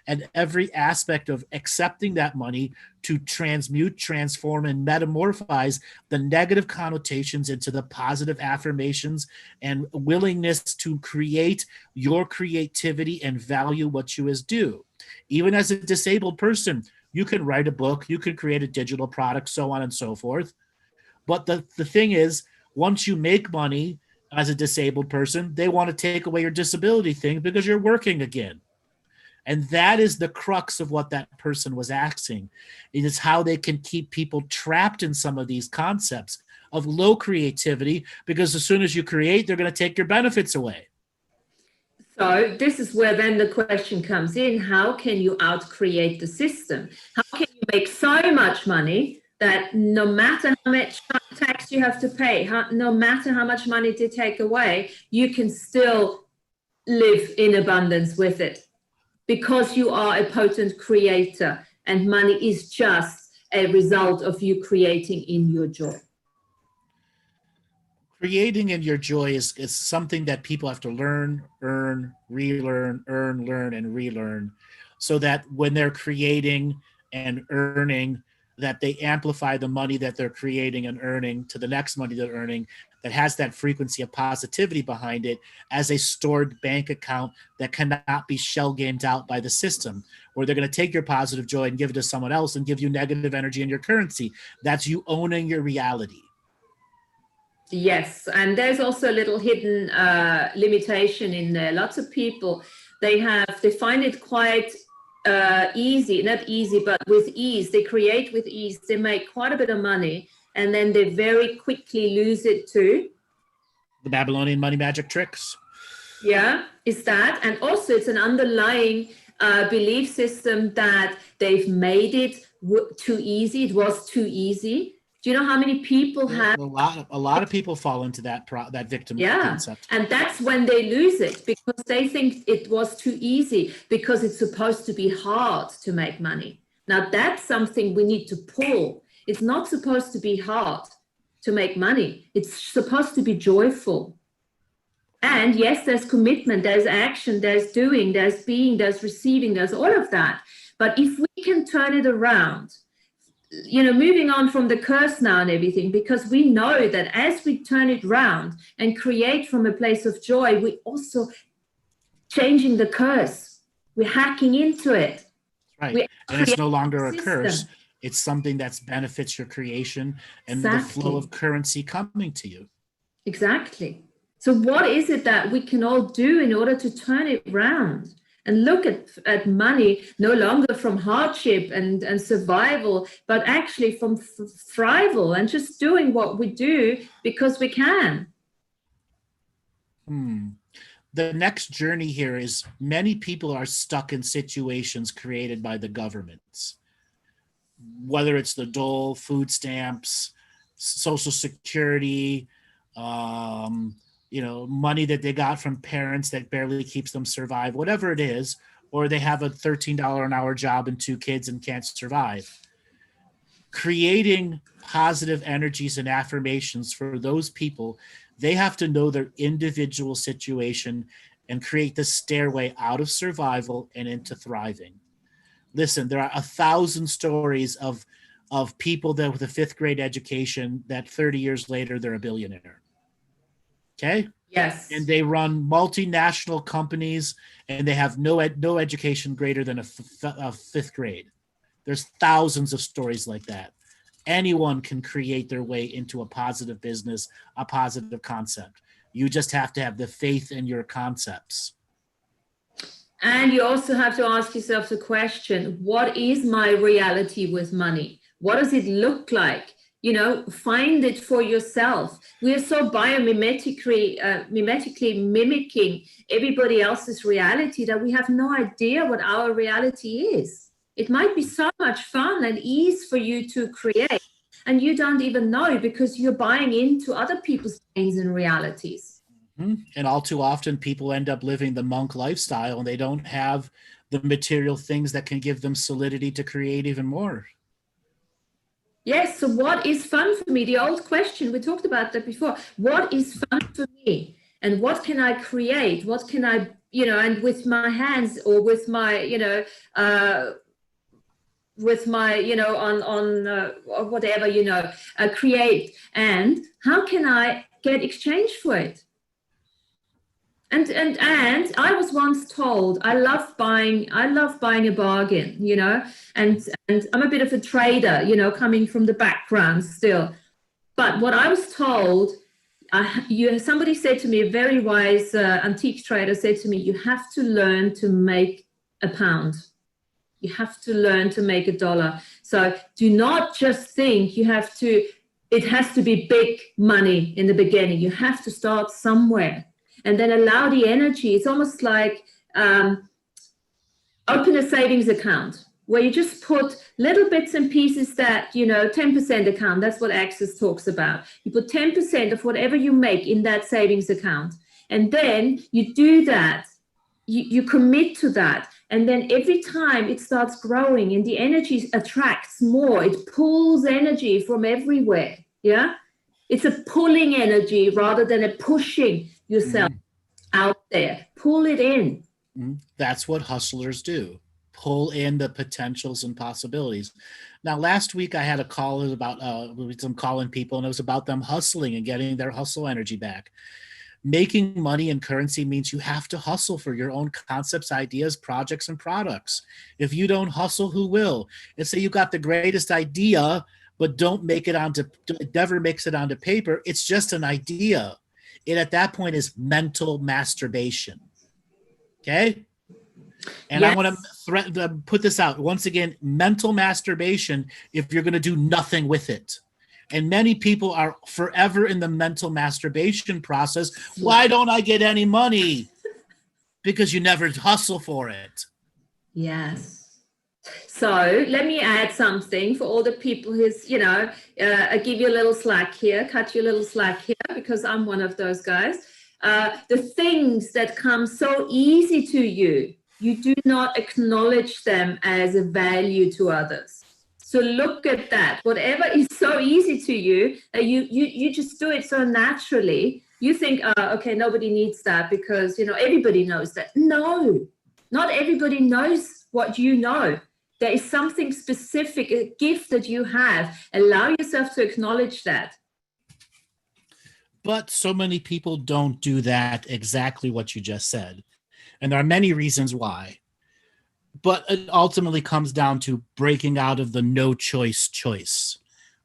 and every aspect of accepting that money to transmute, transform, and metamorphose the negative connotations into the positive affirmations and willingness to create your creativity and value what you as do. Even as a disabled person, you can write a book, you can create a digital product, so on and so forth. But the thing is, once you make money, as a disabled person, they want to take away your disability thing because you're working again. And that is the crux of what that person was asking. It is how they can keep people trapped in some of these concepts of low creativity, because as soon as you create, they're going to take your benefits away. So this is where then the question comes in: how can you out-create the system? How can you make so much money that no matter how much tax you have to pay, no matter how much money they take away, you can still live in abundance with it, because you are a potent creator, and money is just a result of you creating in your joy. Creating in your joy is something that people have to learn, earn, relearn, earn, learn, and relearn, so that when they're creating and earning, that they amplify the money that they're creating and earning to the next money they're earning, that has that frequency of positivity behind it, as a stored bank account that cannot be shell gamed out by the system, where they're going to take your positive joy and give it to someone else and give you negative energy in your currency. That's you owning your reality. Yes, and there's also a little hidden limitation in there. Lots of people, they find it quite easy, not easy, but with ease. They create with ease. They make quite a bit of money, and then they very quickly lose it too. The Babylonian money magic tricks. Yeah, is that. And also it's an underlying belief system that they've made it too easy. It was too easy. Do you know how many people have? A lot of people fall into that victim concept. And that's when they lose it, because they think it was too easy, because it's supposed to be hard to make money. Now that's something we need to pull. It's not supposed to be hard to make money. It's supposed to be joyful. And yes, there's commitment, there's action, there's doing, there's being, there's receiving, there's all of that. But if we can turn it around, moving on from the curse now and everything, because we know that as we turn it round and create from a place of joy, we're also changing the curse. We're hacking into it. Right. And it's no longer a curse. It's something that benefits your creation and the flow of currency coming to you. Exactly. So what is it that we can all do in order to turn it round? And look at money no longer from hardship and survival, but actually from thrival and just doing what we do because we can. The next journey here is many people are stuck in situations created by the governments, whether it's the dole, food stamps, Social Security, money that they got from parents that barely keeps them survive, whatever it is, or they have a $13 an hour job and 2 kids and can't survive. Creating positive energies and affirmations for those people, they have to know their individual situation and create the stairway out of survival and into thriving. Listen, there are 1,000 stories of people that with a 5th grade education that 30 years later, they're a billionaire. Okay. Yes. And they run multinational companies, and they have no education greater than a 5th grade. There's thousands of stories like that. Anyone can create their way into a positive business, a positive concept. You just have to have the faith in your concepts. And you also have to ask yourself the question, what is my reality with money? What does it look like? Find it for yourself. We are so biomimetically mimicking everybody else's reality that we have no idea what our reality is. It might be so much fun and ease for you to create, and you don't even know because you're buying into other people's dreams and realities. And all too often, people end up living the monk lifestyle, and they don't have the material things that can give them solidity to create even more. Yes, so what is fun for me? The old question, we talked about that before. What is fun for me? And what can I create? What can I, and with my hands or with my, on whatever, create. And how can I get exchange for it? And I was once told, I love buying a bargain, and I'm a bit of a trader, coming from the background still. But what I was told, somebody said to me, a very wise antique trader said to me, you have to learn to make a pound. You have to learn to make $1. So do not just think it has to be big money in the beginning. You have to start somewhere. and then allow the energy. It's almost like open a savings account where you just put little bits and pieces that, 10% account, that's what Access talks about. You put 10% of whatever you make in that savings account. And then you do that, you commit to that. And then every time it starts growing and the energy attracts more, it pulls energy from everywhere. Yeah. It's a pulling energy rather than a pushing yourself out there. Pull it in. That's what hustlers do. Pull in the potentials and possibilities. Now, last week I had a call about some calling people, and it was about them hustling and getting their hustle energy back. Making money in currency means you have to hustle for your own concepts, ideas, projects, and products. If you don't hustle, who will? And say you got the greatest idea, but it never makes it onto paper. It's just an idea. It at that point is mental masturbation. Okay? And yes. I want to put this out. Once again, mental masturbation if you're going to do nothing with it. And many people are forever in the mental masturbation process. Why don't I get any money? Because you never hustle for it. Yes. So let me add something for all the people who's, I give you a little slack here, cut you a little slack here, because I'm one of those guys. The things that come so easy to you, you do not acknowledge them as a value to others. So look at that. Whatever is so easy to you, you just do it so naturally. You think, okay, nobody needs that because, everybody knows that. No, not everybody knows what you know. There is something specific, a gift that you have. Allow yourself to acknowledge that. But so many people don't do that, exactly what you just said. And there are many reasons why. But it ultimately comes down to breaking out of the no choice,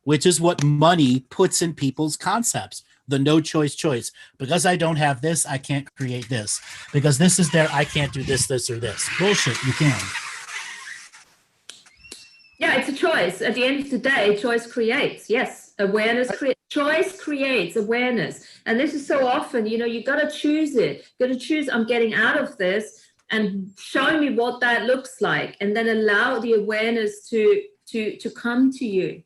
which is what money puts in people's concepts. The no choice. Because I don't have this, I can't create this. Because this is there, I can't do this, or this. Bullshit, you can. Yeah, it's a choice. At the end of the day, choice creates. Yes, awareness creates. Choice creates awareness. And this is so often, you got to choose it. You got to choose, I'm getting out of this. And show me what that looks like, and then allow the awareness to come to you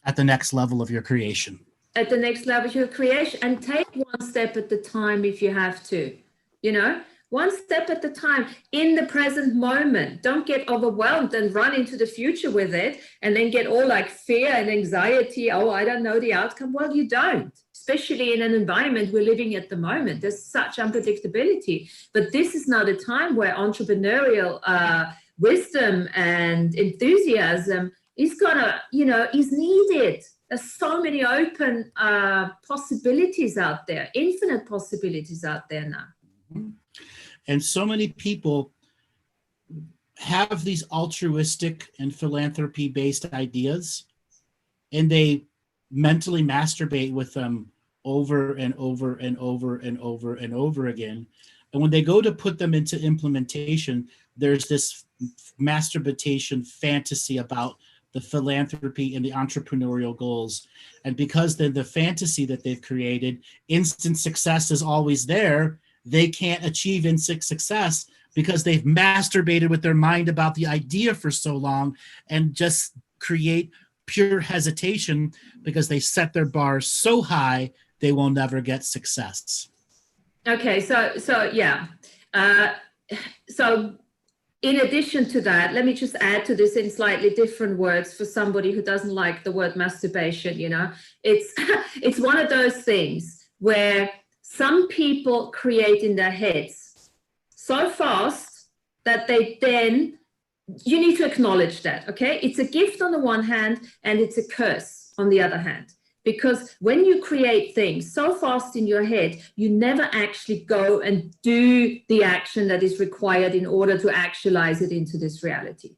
at the next level of your creation. At the next level of your creation, and take one step at the time if you have to. One step at a time in the present moment. Don't get overwhelmed and run into the future with it, and then get all like fear and anxiety. Oh, I don't know the outcome. Well, you don't. Especially in an environment we're living at the moment. There's such unpredictability. But this is not a time where entrepreneurial wisdom and enthusiasm is is needed. There's so many open possibilities out there, infinite possibilities out there now. And so many people have these altruistic and philanthropy-based ideas, and they mentally masturbate with them over and over and over and over and over again. And when they go to put them into implementation, there's this masturbation fantasy about the philanthropy and the entrepreneurial goals. And because the fantasy that they've created, instant success is always there, they can't achieve instant success because they've masturbated with their mind about the idea for so long and just create pure hesitation because they set their bar so high they will never get success. Okay, so yeah. So in addition to that, let me just add to this in slightly different words for somebody who doesn't like the word masturbation. It's one of those things where some people create in their heads so fast that you need to acknowledge that, okay? It's a gift on the one hand, and it's a curse on the other hand. Because when you create things so fast in your head, you never actually go and do the action that is required in order to actualize it into this reality.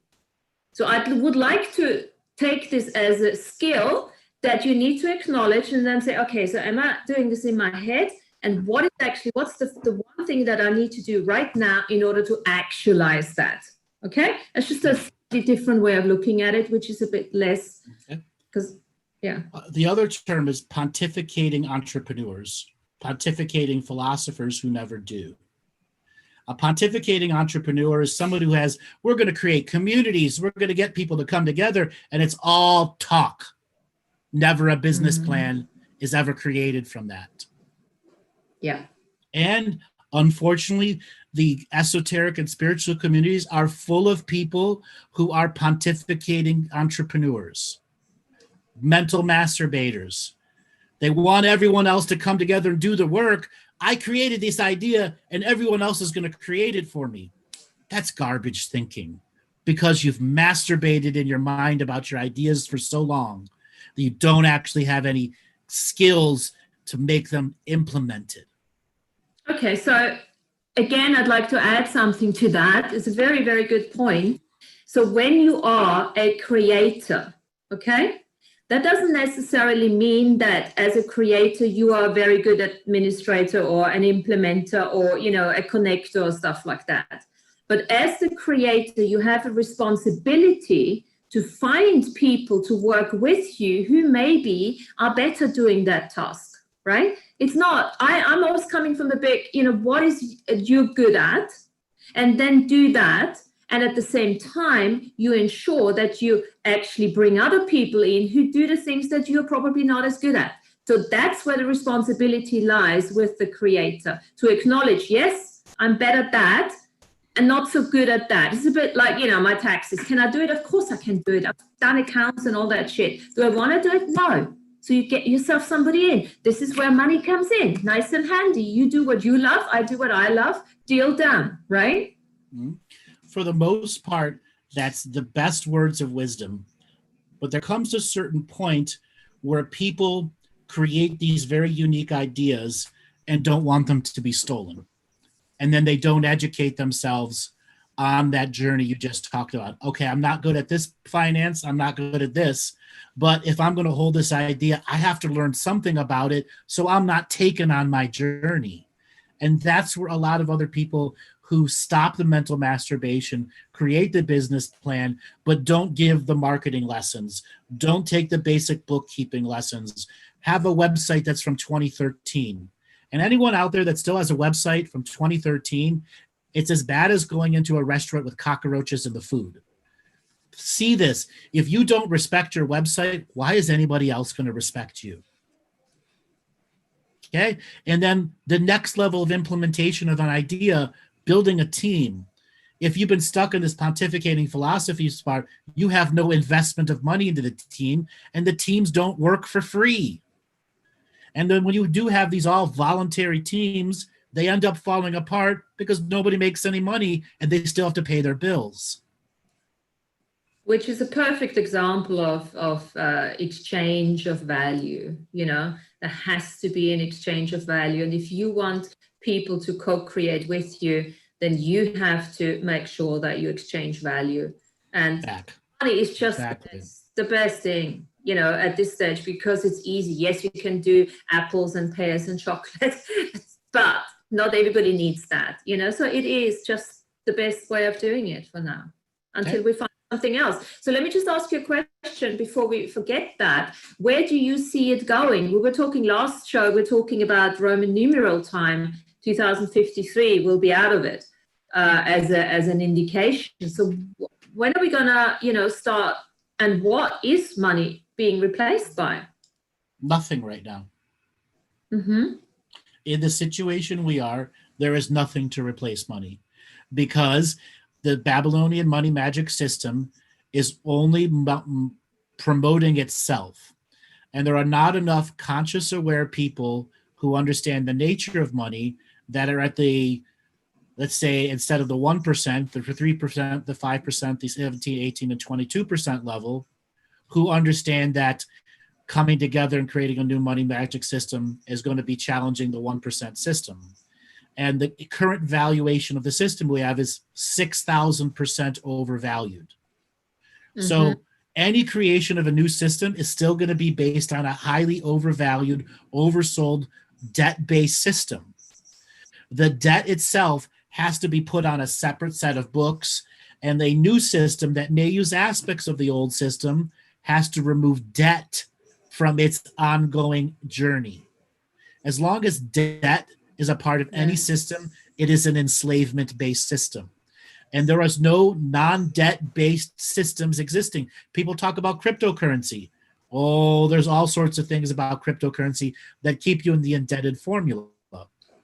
So I would like to take this as a skill that you need to acknowledge and then say, okay, so am I doing this in my head? And what's the one thing that I need to do right now in order to actualize that? Okay, it's just a slightly different way of looking at it, which is a bit less, because, yeah. The other term is pontificating entrepreneurs. pontificating philosophers who never do. A pontificating entrepreneur is someone who has, we're going to create communities, we're going to get people to come together, and it's all talk. Never a business plan is ever created from that. Yeah. And unfortunately, the esoteric and spiritual communities are full of people who are pontificating entrepreneurs, mental masturbators. They want everyone else to come together and do the work. I created this idea and everyone else is going to create it for me. That's garbage thinking, because you've masturbated in your mind about your ideas for so long that you don't actually have any skills to make them implemented. Okay, so again, I'd like to add something to that. It's a very, very good point. So when you are a creator, okay, that doesn't necessarily mean that as a creator, you are a very good administrator or an implementer or, you know, a connector or stuff like that. But as the creator, you have a responsibility to find people to work with you who maybe are better doing that task, right? It's not, I'm always coming from the big, you know, what is you're good at, and then do that. And at the same time, you ensure that you actually bring other people in who do the things that you're probably not as good at. So that's where the responsibility lies with the creator, to acknowledge, yes, I'm better at that and not so good at that. It's a bit like, you know, my taxes. Can I do it? Of course I can do it. I've done accounts and all that shit. Do I want to do it? No. So you get yourself somebody in. This is where money comes in. Nice and handy. You do what you love. I do what I love. Deal done, right? Mm-hmm. For the most part, that's the best words of wisdom. But there comes a certain point where people create these very unique ideas and don't want them to be stolen. And then they don't educate themselves on that journey you just talked about. Okay, I'm not good at this finance. I'm not good at this. But if I'm going to hold this idea, I have to learn something about it so I'm not taken on my journey. And that's where a lot of other people who stop the mental masturbation, create the business plan, but don't give the marketing lessons, don't take the basic bookkeeping lessons, have a website that's from 2013. And anyone out there that still has a website from 2013, it's as bad as going into a restaurant with cockroaches in the food. See this. If you don't respect your website, why is anybody else going to respect you? Okay. And then the next level of implementation of an idea, building a team. If you've been stuck in this pontificating philosophy spot, you have no investment of money into the team, and the teams don't work for free. And then when you do have these all voluntary teams, they end up falling apart because nobody makes any money and they still have to pay their bills. Which is a perfect example of exchange of value. You know, there has to be an exchange of value. And if you want people to co-create with you, then you have to make sure that you exchange value. And money is just the best thing, you know, at this stage, because it's easy. Yes, you can do apples and pears and chocolate, but not everybody needs that, you know. So it is just the best way of doing it for now, until we find something else. So let me just ask you a question before we forget that. Where do you see it going? We were talking last show, we're talking about Roman numeral time. 2053 will be out of it as an indication. So when are we gonna, you know, start? And what is money being replaced by? Nothing right now. Mm-hmm. In the situation we are, there is nothing to replace money, because the Babylonian money magic system is only promoting itself. And there are not enough conscious aware people who understand the nature of money that are at the, let's say, instead of the 1%, the 3%, the 5%, the 17, 18, and 22% level, who understand that coming together and creating a new money magic system is going to be challenging the 1% system. And the current valuation of the system we have is 6,000% overvalued. Mm-hmm. So any creation of a new system is still going to be based on a highly overvalued, oversold, debt-based system. The debt itself has to be put on a separate set of books, and a new system that may use aspects of the old system has to remove debt from its ongoing journey. As long as debt is a part of any system, it is an enslavement-based system. And there is no non-debt-based systems existing. People talk about cryptocurrency. Oh, there's all sorts of things about cryptocurrency that keep you in the indebted formula.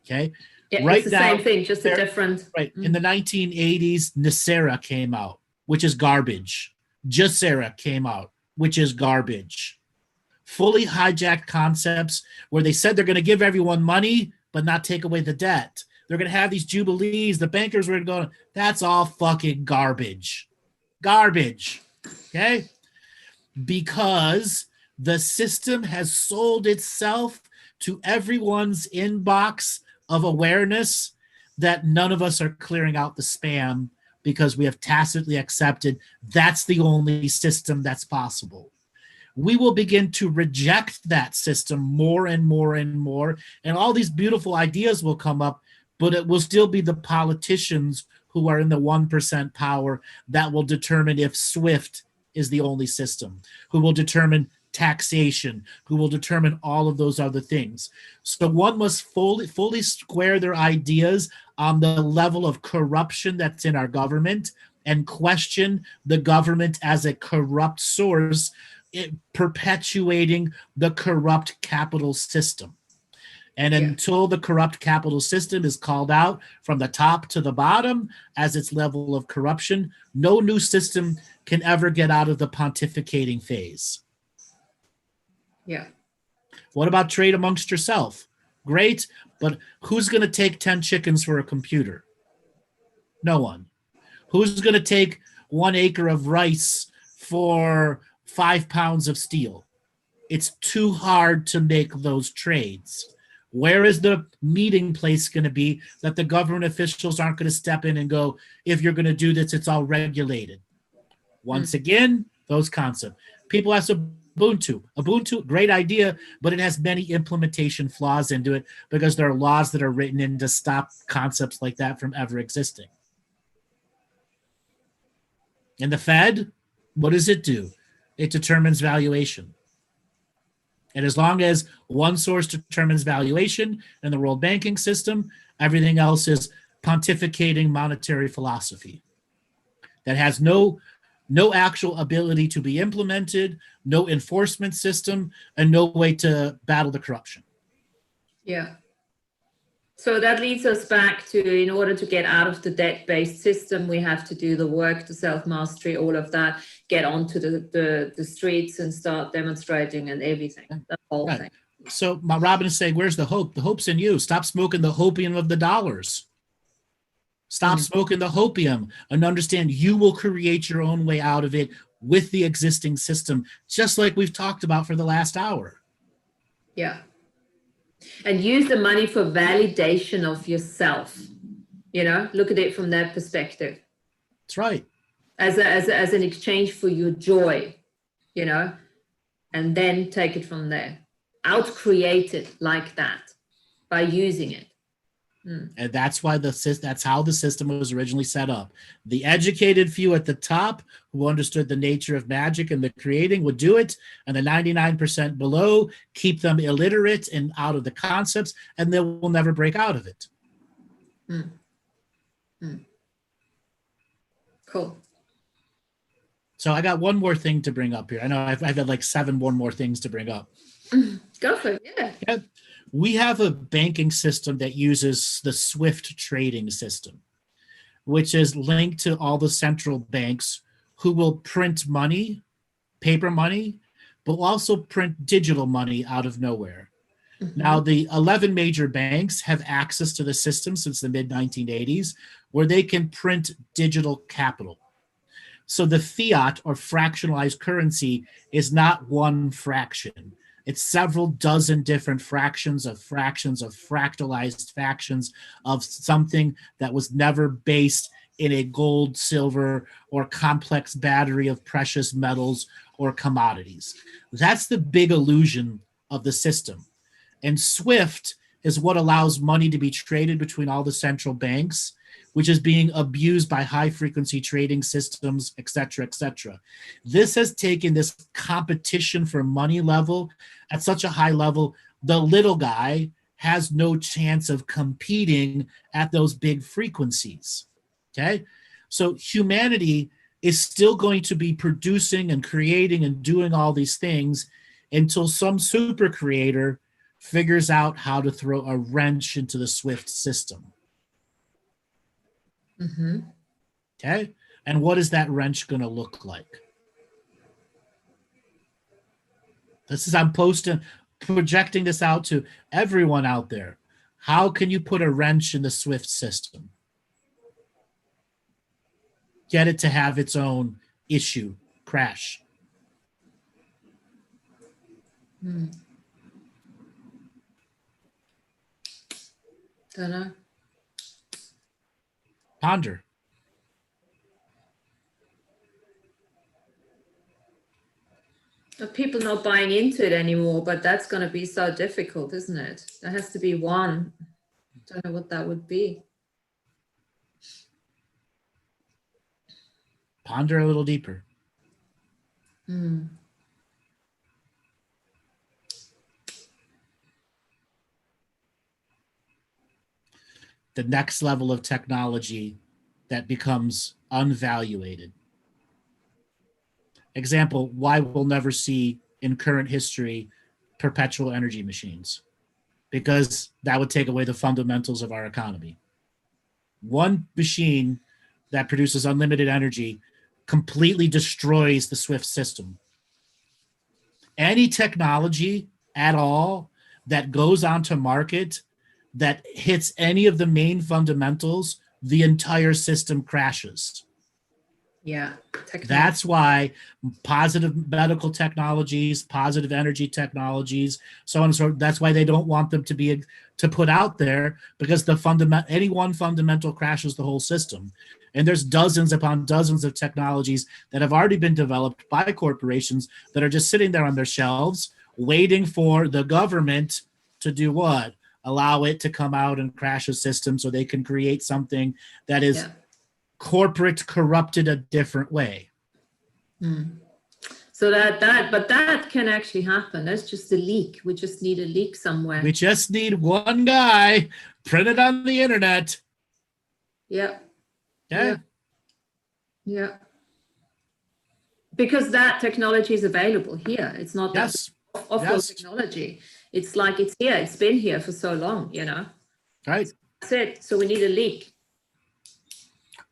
Okay. Yeah, right it's the now, same thing, just a different. Right. In the 1980s, Nicera came out, which is garbage. Jacera came out, which is garbage. Fully hijacked concepts where they said they're going to give everyone money, but not take away the debt. They're going to have these jubilees. The bankers were going, that's all fucking garbage. Garbage. Okay? Because the system has sold itself to everyone's inbox of awareness that none of us are clearing out the spam because we have tacitly accepted that's the only system that's possible. We will begin to reject that system more and more and more, and all these beautiful ideas will come up, but it will still be the politicians who are in the 1% power that will determine if SWIFT is the only system, who will determine taxation, who will determine all of those other things. So one must fully square their ideas on the level of corruption that's in our government and question the government as a corrupt source, perpetuating the corrupt capital system. And until the corrupt capital system is called out from the top to the bottom as its level of corruption, no new system can ever get out of the pontificating phase. Yeah. What about trade amongst yourself? Great, but who's going to take 10 chickens for a computer? No one. Who's going to take 1 acre of rice for 5 pounds of steel? It's too hard to make those trades. Where is the meeting place going to be that the government officials aren't going to step in and go, if you're going to do this, it's all regulated? Once again, those concepts. People ask Ubuntu. Ubuntu, great idea, but it has many implementation flaws into it because there are laws that are written in to stop concepts like that from ever existing. And the Fed, what does it do? It determines valuation. And as long as one source determines valuation in the world banking system, everything else is pontificating monetary philosophy that has no actual ability to be implemented, no enforcement system, and no way to battle the corruption. Yeah. So that leads us back to, in order to get out of the debt-based system, we have to do the work, the self-mastery, all of that, get onto the streets and start demonstrating and everything, the whole thing. So Robin is saying, where's the hope? The hope's in you. Stop smoking the hopium of the dollars. Stop smoking the hopium and understand you will create your own way out of it with the existing system, just like we've talked about for the last hour. Yeah. And use the money for validation of yourself. You know, look at it from that perspective. That's right. As an exchange for your joy, you know, and then take it from there. Out-create it like that by using it. And that's why that's how the system was originally set up. The educated few at the top who understood the nature of magic and the creating would do it, and the 99% below keep them illiterate and out of the concepts, and they will never break out of it. Cool. So I got one more thing to bring up here. I know I've had like 7 more things to bring up. Go for it. Yeah. We have a banking system that uses the SWIFT trading system, which is linked to all the central banks who will print money, paper money, but will also print digital money out of nowhere. Now, the 11 major banks have access to the system since the mid-1980s, where they can print digital capital. So the fiat or fractionalized currency is not one fraction. It's several dozen different fractions of fractalized factions of something that was never based in a gold, silver, or complex battery of precious metals or commodities. That's the big illusion of the system. And SWIFT is what allows money to be traded between all the central banks, which is being abused by high-frequency trading systems, et cetera, et cetera. This has taken this competition for money level at such a high level, the little guy has no chance of competing at those big frequencies. Okay? So humanity is still going to be producing and creating and doing all these things until some super creator figures out how to throw a wrench into the Swift system. Mm-hmm. Okay? And what is that wrench going to look like? I'm projecting this out to everyone out there. How can you put a wrench in the Swift system? Get it to have its own issue, crash. Don't know. Ponder. People not buying into it anymore, but that's going to be so difficult, isn't it? There has to be one. I don't know what that would be. Ponder a little deeper. Mm. The next level of technology that becomes unvaluated. Example, why we'll never see in current history perpetual energy machines, because that would take away the fundamentals of our economy. One machine that produces unlimited energy completely destroys the Swift system. Any technology at all that goes onto market that hits any of the main fundamentals, the entire system crashes. Yeah. That's why positive medical technologies, positive energy technologies, so on and so forth, that's why they don't want them to put out there, because any one fundamental crashes the whole system. And there's dozens upon dozens of technologies that have already been developed by corporations that are just sitting there on their shelves waiting for the government to do what? Allow it to come out and crash a system so they can create something that is corporate corrupted a different way. So that can actually happen. That's just a leak. We just need a leak somewhere. We just need one guy printed on the internet. Yeah. Okay. Yeah. Because that technology is available here. It's not that offload technology. It's like it's here. It's been here for so long, Right. That's it. So we need a leak.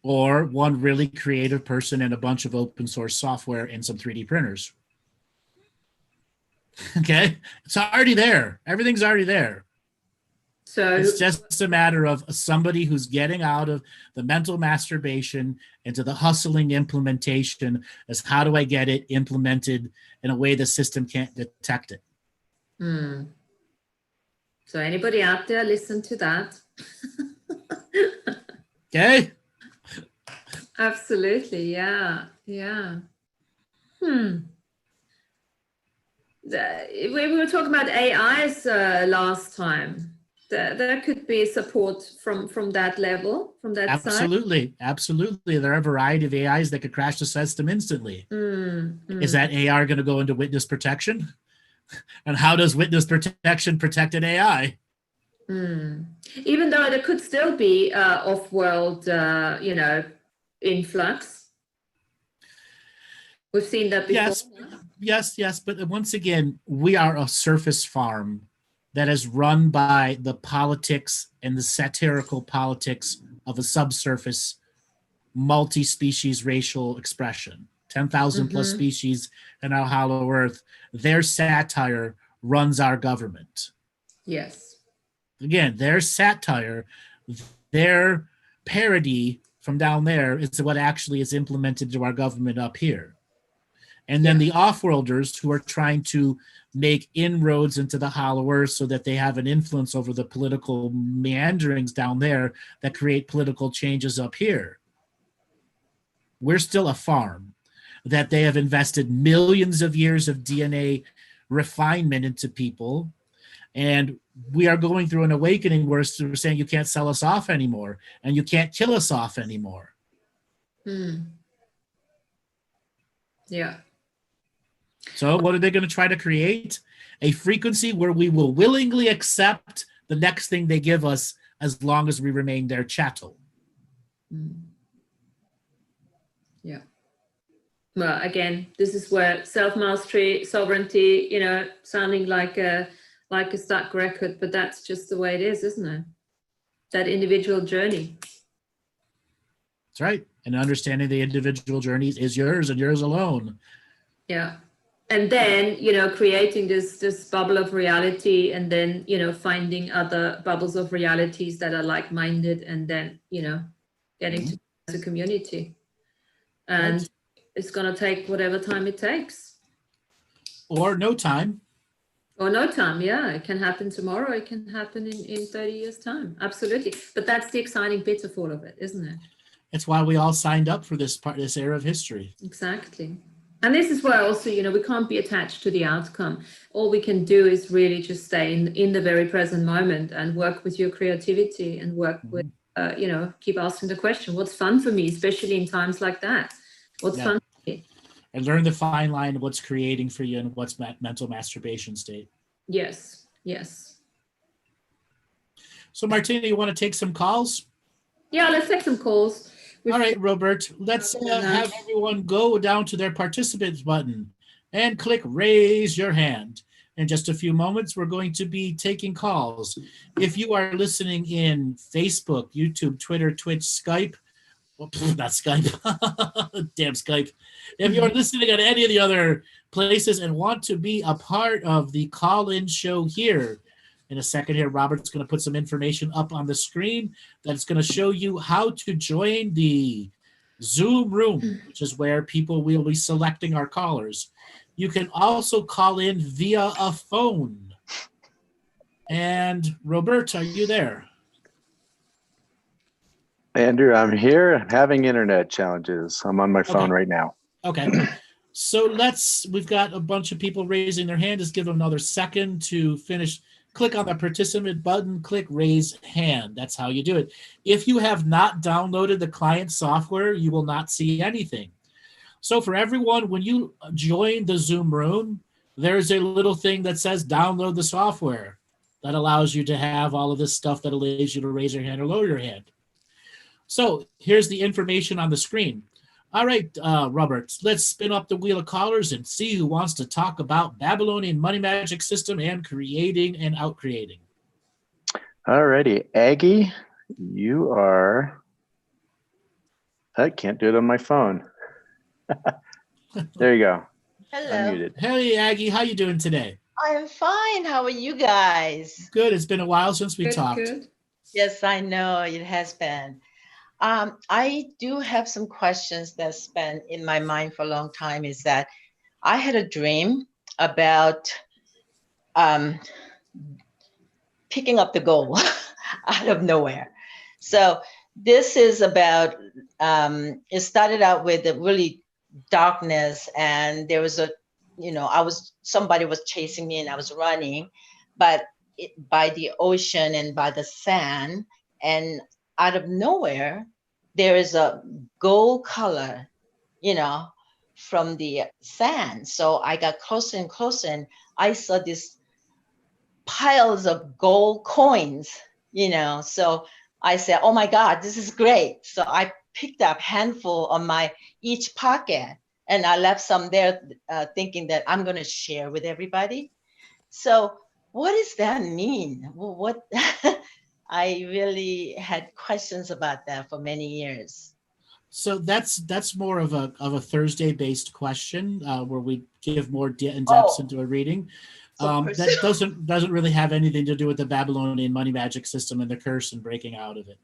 Or one really creative person and a bunch of open source software and some 3D printers. Okay. It's already there. Everything's already there. So it's just a matter of somebody who's getting out of the mental masturbation into the hustling implementation as how do I get it implemented in a way the system can't detect it. So anybody out there, listen to that. Okay. Absolutely. Yeah. We were talking about AIs last time. There could be support from that level, from that side. Absolutely. There are a variety of AIs that could crash the system instantly. Is that AI going to go into witness protection? And how does witness protection protect an AI? Even though there could still be off-world, influx. We've seen that before. Yes. But once again, we are a surface farm that is run by the politics and the satirical politics of a subsurface multi-species racial expression. 10,000 plus species in our hollow earth. Their satire runs our government. Yes. Again, their satire, their parody from down there is what actually is implemented to our government up here. And then the off-worlders who are trying to make inroads into the hollow earth so that they have an influence over the political meanderings down there that create political changes up here. We're still a farm that they have invested millions of years of DNA refinement into people. And we are going through an awakening where we're saying you can't sell us off anymore and you can't kill us off anymore. Yeah. So what are they going to try to create? A frequency where we will willingly accept the next thing they give us as long as we remain their chattel. Yeah. Well, again, this is where self-mastery, sovereignty, sounding like a stuck record, but that's just the way it is, isn't it? That individual journey. That's right. And understanding the individual journeys is yours and yours alone. Yeah. And then, creating this bubble of reality, and then, finding other bubbles of realities that are like-minded, and then, getting to as a community. And right. It's going to take whatever time it takes. Or no time. Or no time, yeah. It can happen tomorrow. It can happen in 30 years' time. Absolutely. But that's the exciting bit of all of it, isn't it? It's why we all signed up for this era of history. Exactly. And this is where also, we can't be attached to the outcome. All we can do is really just stay in the very present moment and work with your creativity and work with, keep asking the question, what's fun for me, especially in times like that? What's fun for me? And learn the fine line of what's creating for you and what's mental masturbation state. Yes, yes. So Martina, you want to take some calls? Yeah, let's take some calls. All right, Robert, let's have everyone go down to their participants button and click raise your hand. In just a few moments, we're going to be taking calls. If you are listening in Facebook, YouTube, Twitter, Twitch, Skype, not Skype, damn Skype. If you're listening at any of the other places and want to be a part of the call-in show here, in a second here, Robert's going to put some information up on the screen that's going to show you how to join the Zoom room, which is where people will be selecting our callers. You can also call in via a phone. And Robert, are you there? Andrew, I'm here having internet challenges. I'm on my phone right now. Okay. So we've got a bunch of people raising their hand. Just give them another second to finish. Click on the participant button, click raise hand. That's how you do it. If you have not downloaded the client software, you will not see anything. So for everyone, when you join the Zoom room, there's a little thing that says download the software. That allows you to have all of this stuff that allows you to raise your hand or lower your hand. So here's the information on the screen. All right, Robert, let's spin up the wheel of callers and see who wants to talk about Babylonian money magic system and creating and outcreating. All righty, Aggie, you are, I can't do it on my phone. There you go. Hello. Unmuted. Hey, Aggie, how you doing today? I am fine. How are you guys? Good. It's been a while since we talked. Good. Yes, I know it has been. I do have some questions that's been in my mind for a long time. Is that I had a dream about picking up the gold out of nowhere. So this is about, it started out with a really darkness, and there was somebody was chasing me and I was running, but by the ocean and by the sand, and out of nowhere, there is a gold color, from the sand. So I got closer and closer, and I saw these piles of gold coins, So I said, oh my God, this is great. So I picked up a handful on my each pocket, and I left some there thinking that I'm going to share with everybody. So what does that mean? What I really had questions about that for many years. So that's more of a Thursday based question where we give more in depth into a reading. That doesn't really have anything to do with the Babylonian money magic system and the curse and breaking out of it.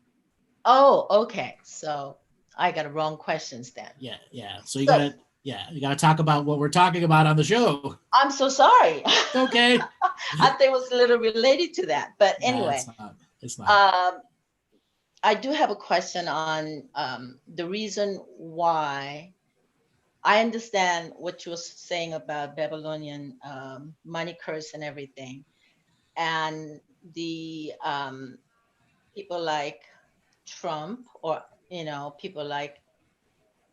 Oh, okay. So I got wrong questions then. Yeah. So you gotta talk about what we're talking about on the show. I'm so sorry. Okay. I think it was a little related to that, but anyway. It's not. I do have a question on the reason why. I understand what you were saying about Babylonian money curse and everything, and the people like Trump, or people like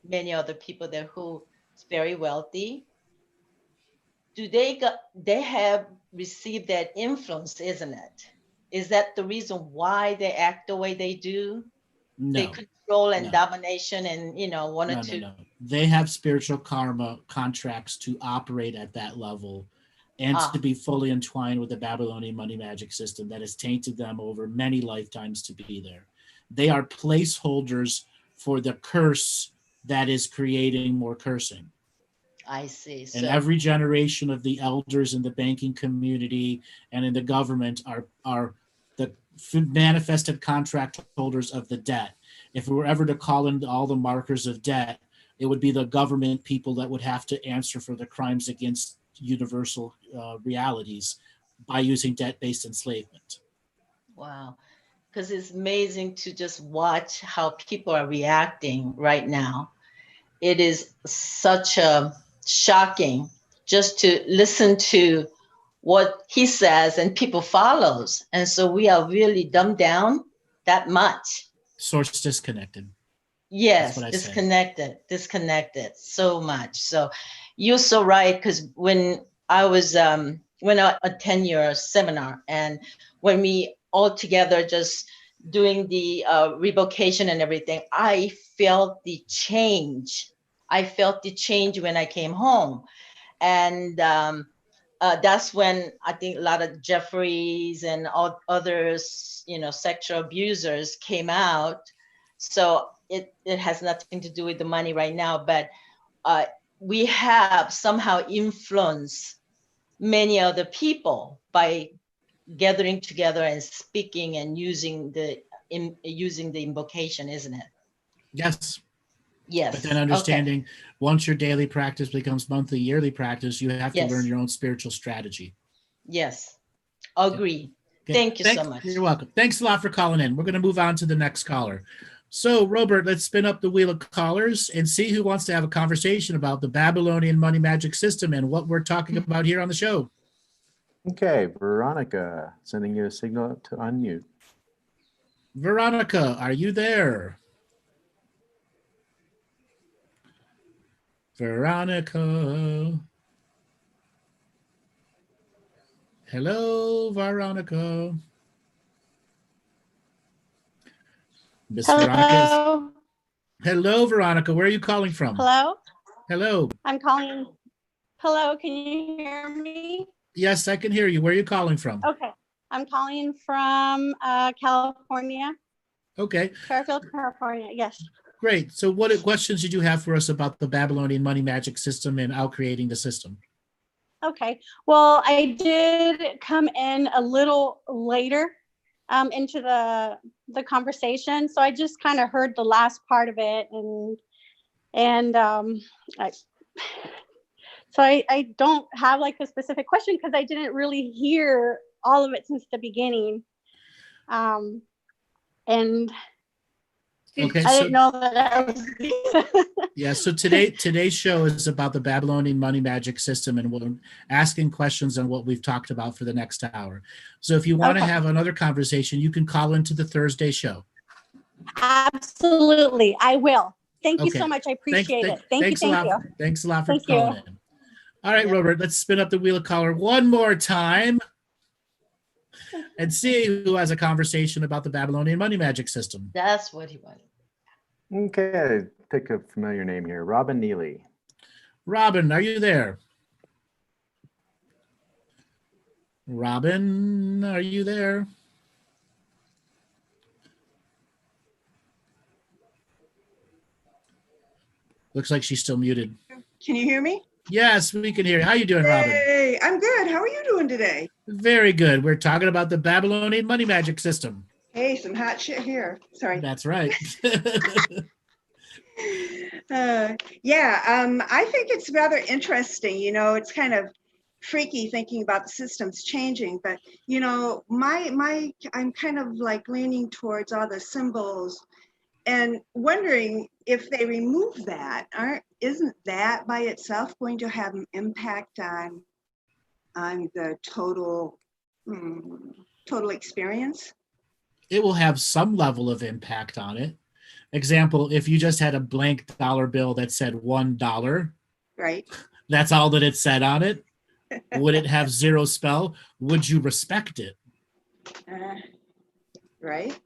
many other people there who is very wealthy. Do they have received that influence, isn't it? Is that the reason why they act the way they do? They No, control and no. domination and, wanted no, to. no. They have spiritual karma contracts to operate at that level and to be fully entwined with the Babylonian money magic system that has tainted them over many lifetimes to be there. They are placeholders for the curse that is creating more cursing. I see. And every generation of the elders in the banking community and in the government are the manifested contract holders of the debt. If we were ever to call in all the markers of debt, it would be the government people that would have to answer for the crimes against universal realities by using debt-based enslavement. Wow. Because it's amazing to just watch how people are reacting right now. It is such a shocking just to listen to what he says and people follows. And so we are really dumbed down that much. Source disconnected. Yes, disconnected so much. So you're so right, because when I attend your seminar, and when we all together just doing the revocation and everything, I felt the change. I felt the change when I came home. And that's when I think a lot of Jeffries and all others, sexual abusers came out. So it has nothing to do with the money right now, but we have somehow influenced many other people by gathering together and speaking and using the invocation, isn't it? Yes. Yes. But then understanding once your daily practice becomes monthly, yearly practice, you have to learn your own spiritual strategy. Yes. Agree. Okay. Thank you so much. You're welcome. Thanks a lot for calling in. We're going to move on to the next caller. So, Robert, let's spin up the wheel of callers and see who wants to have a conversation about the Babylonian money magic system and what we're talking about here on the show. Okay, Veronica, sending you a signal to unmute. Veronica, are you there? Veronica. Hello, Veronica. Miss Veronica. Hello, Veronica. Where are you calling from? Hello? Hello. I'm calling. Hello, can you hear me? Yes, I can hear you. Where are you calling from? Okay. I'm calling from California. Okay. Fairfield, California. Yes. Great. So what questions did you have for us about the Babylonian money magic system and out-creating the system? Okay. Well, I did come in a little later into the conversation. So I just kind of heard the last part of it. I don't have like a specific question because I didn't really hear all of it since the beginning. And okay, I didn't know that was yeah, so today's show is about the Babylonian money magic system, and we're asking questions on what we've talked about for the next hour. So if you want to have another conversation, you can call into the Thursday show. Absolutely, I will. Thank you so much. I appreciate it. Thank you. Thanks a lot for calling in. All right, Robert, let's spin up the wheel of caller one more time and see who has a conversation about the Babylonian money magic system. That's what he wanted. Okay, pick a familiar name here. Robin Neely. Robin, are you there? Robin, are you there? Looks like she's still muted. Can you hear me? Yes, we can hear you. How you doing, Robin? Hey, I'm good. How are you doing today? Very good. We're talking about the Babylonian money magic system. Hey, some hot shit here. Sorry. That's right. I think it's rather interesting. It's kind of freaky thinking about the systems changing, but I'm kind of like leaning towards all the symbols and wondering if they remove that, isn't that by itself going to have an impact on the total experience? It will have some level of impact on it. Example, if you just had a blank dollar bill that said $1, right? That's all that it said on it. Would it have zero spell? Would you respect it? Right?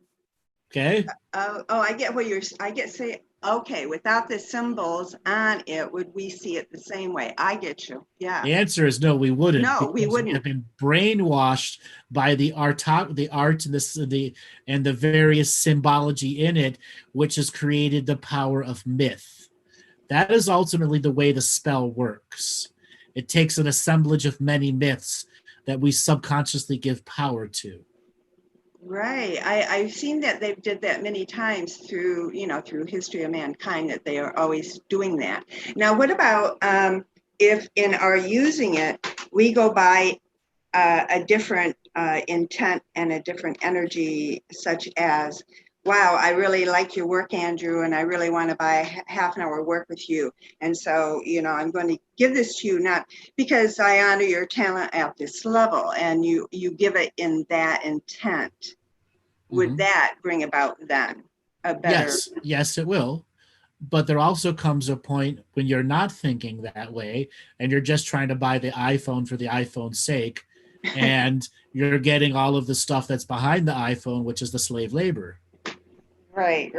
Okay. Oh, I get what I get say, okay, without the symbols on it, would we see it the same way? I get you. Yeah. The answer is no, we wouldn't. No, we because wouldn't. have been brainwashed by the art and the various symbology in it, which has created the power of myth. That is ultimately the way the spell works. It takes an assemblage of many myths that we subconsciously give power to. Right. I've seen that they've did that many times through, through history of mankind, that they are always doing that. Now, what about if in our using it, we go by a different intent and a different energy, such as, wow, I really like your work, Andrew, and I really want to buy half an hour work with you. And so, I'm going to give this to you, not because I honor your talent at this level, and you give it in that intent. Would that bring about then a better? Yes, it will. But there also comes a point when you're not thinking that way and you're just trying to buy the iPhone for the iPhone's sake, and you're getting all of the stuff that's behind the iPhone, which is the slave labor. Right.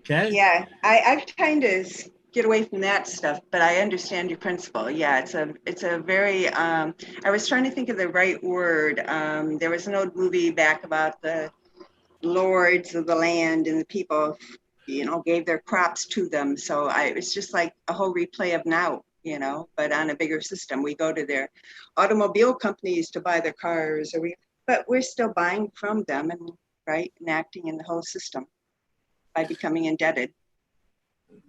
Okay. Yeah, I've kind of get away from that stuff, but I understand your principle. Yeah, it's a very I was trying to think of the right word. There was an old movie back about the lords of the land, and the people, gave their crops to them. So it's just like a whole replay of now, but on a bigger system. We go to their automobile companies to buy their cars, but we're still buying from them, and acting in the whole system by becoming indebted.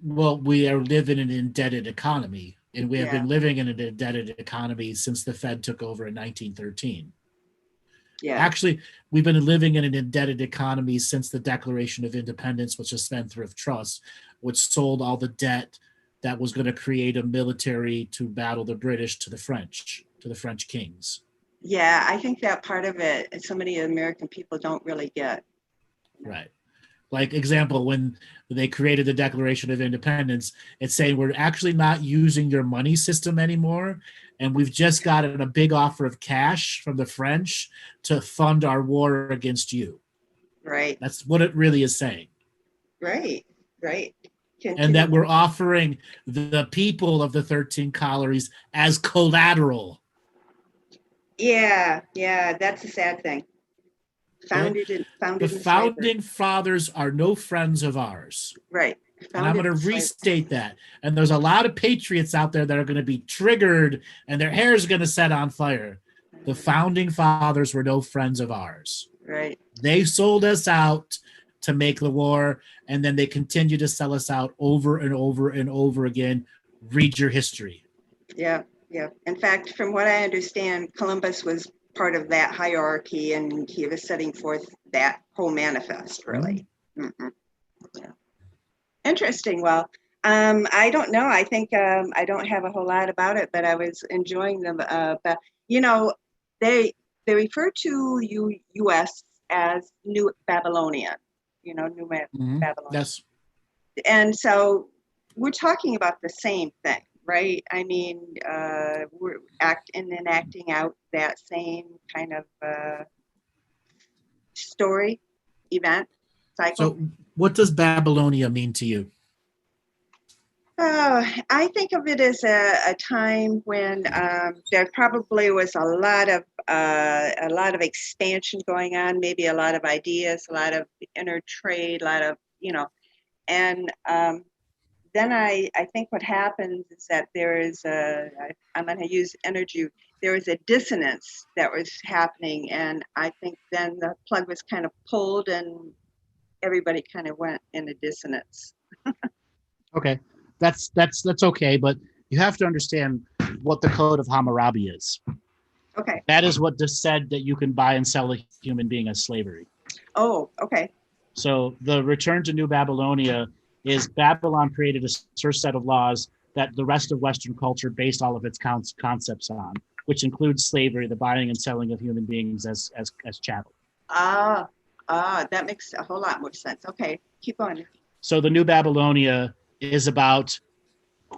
Well, we are living in an indebted economy, and we have been living in an indebted economy since the Fed took over in 1913. Yeah. Actually, we've been living in an indebted economy since the Declaration of Independence, which is Spendthrift Trust, which sold all the debt that was going to create a military to battle the British to the French kings. Yeah, I think that part of it, so many American people don't really get. Right. Like example, when they created the Declaration of Independence, it's saying we're actually not using your money system anymore, and we've just gotten a big offer of cash from the French to fund our war against you. Right. That's what it really is saying. Right. And that we're offering the people of the 13 colonies as collateral. Yeah, that's a sad thing. The founding fathers are no friends of ours. Right. And I'm going to restate that. And there's a lot of patriots out there that are going to be triggered and their hair is going to set on fire. The founding fathers were no friends of ours. Right. They sold us out to make the war, and then they continue to sell us out over and over and over again. Read your history. Yeah. In fact, from what I understand, Columbus was part of that hierarchy, and he was setting forth that whole manifest, really. Mm-hmm. Yeah. Interesting. Well, I don't know. I think I don't have a whole lot about it, but I was enjoying them. But they refer to U.S. as New Babylonian. New Babylon. Yes. And so we're talking about the same thing, right? I mean, we're enacting out that same kind of story, event, cycle. So what does Babylonia mean to you? I think of it as a time when there probably was a lot of expansion going on, maybe a lot of ideas, a lot of inner trade, a lot of, and then I think what happens is that there is I'm going to use energy, there was a dissonance that was happening, and I think then the plug was kind of pulled and everybody kind of went in a dissonance. Okay. That's okay, but you have to understand what the Code of Hammurabi is. Okay. That is what just said that you can buy and sell a human being as slavery. Oh, okay. So the return to New Babylonia is Babylon created a certain set of laws that the rest of Western culture based all of its concepts on, which includes slavery, the buying and selling of human beings as chattel. That makes a whole lot more sense. Okay, keep on. So the New Babylonia is about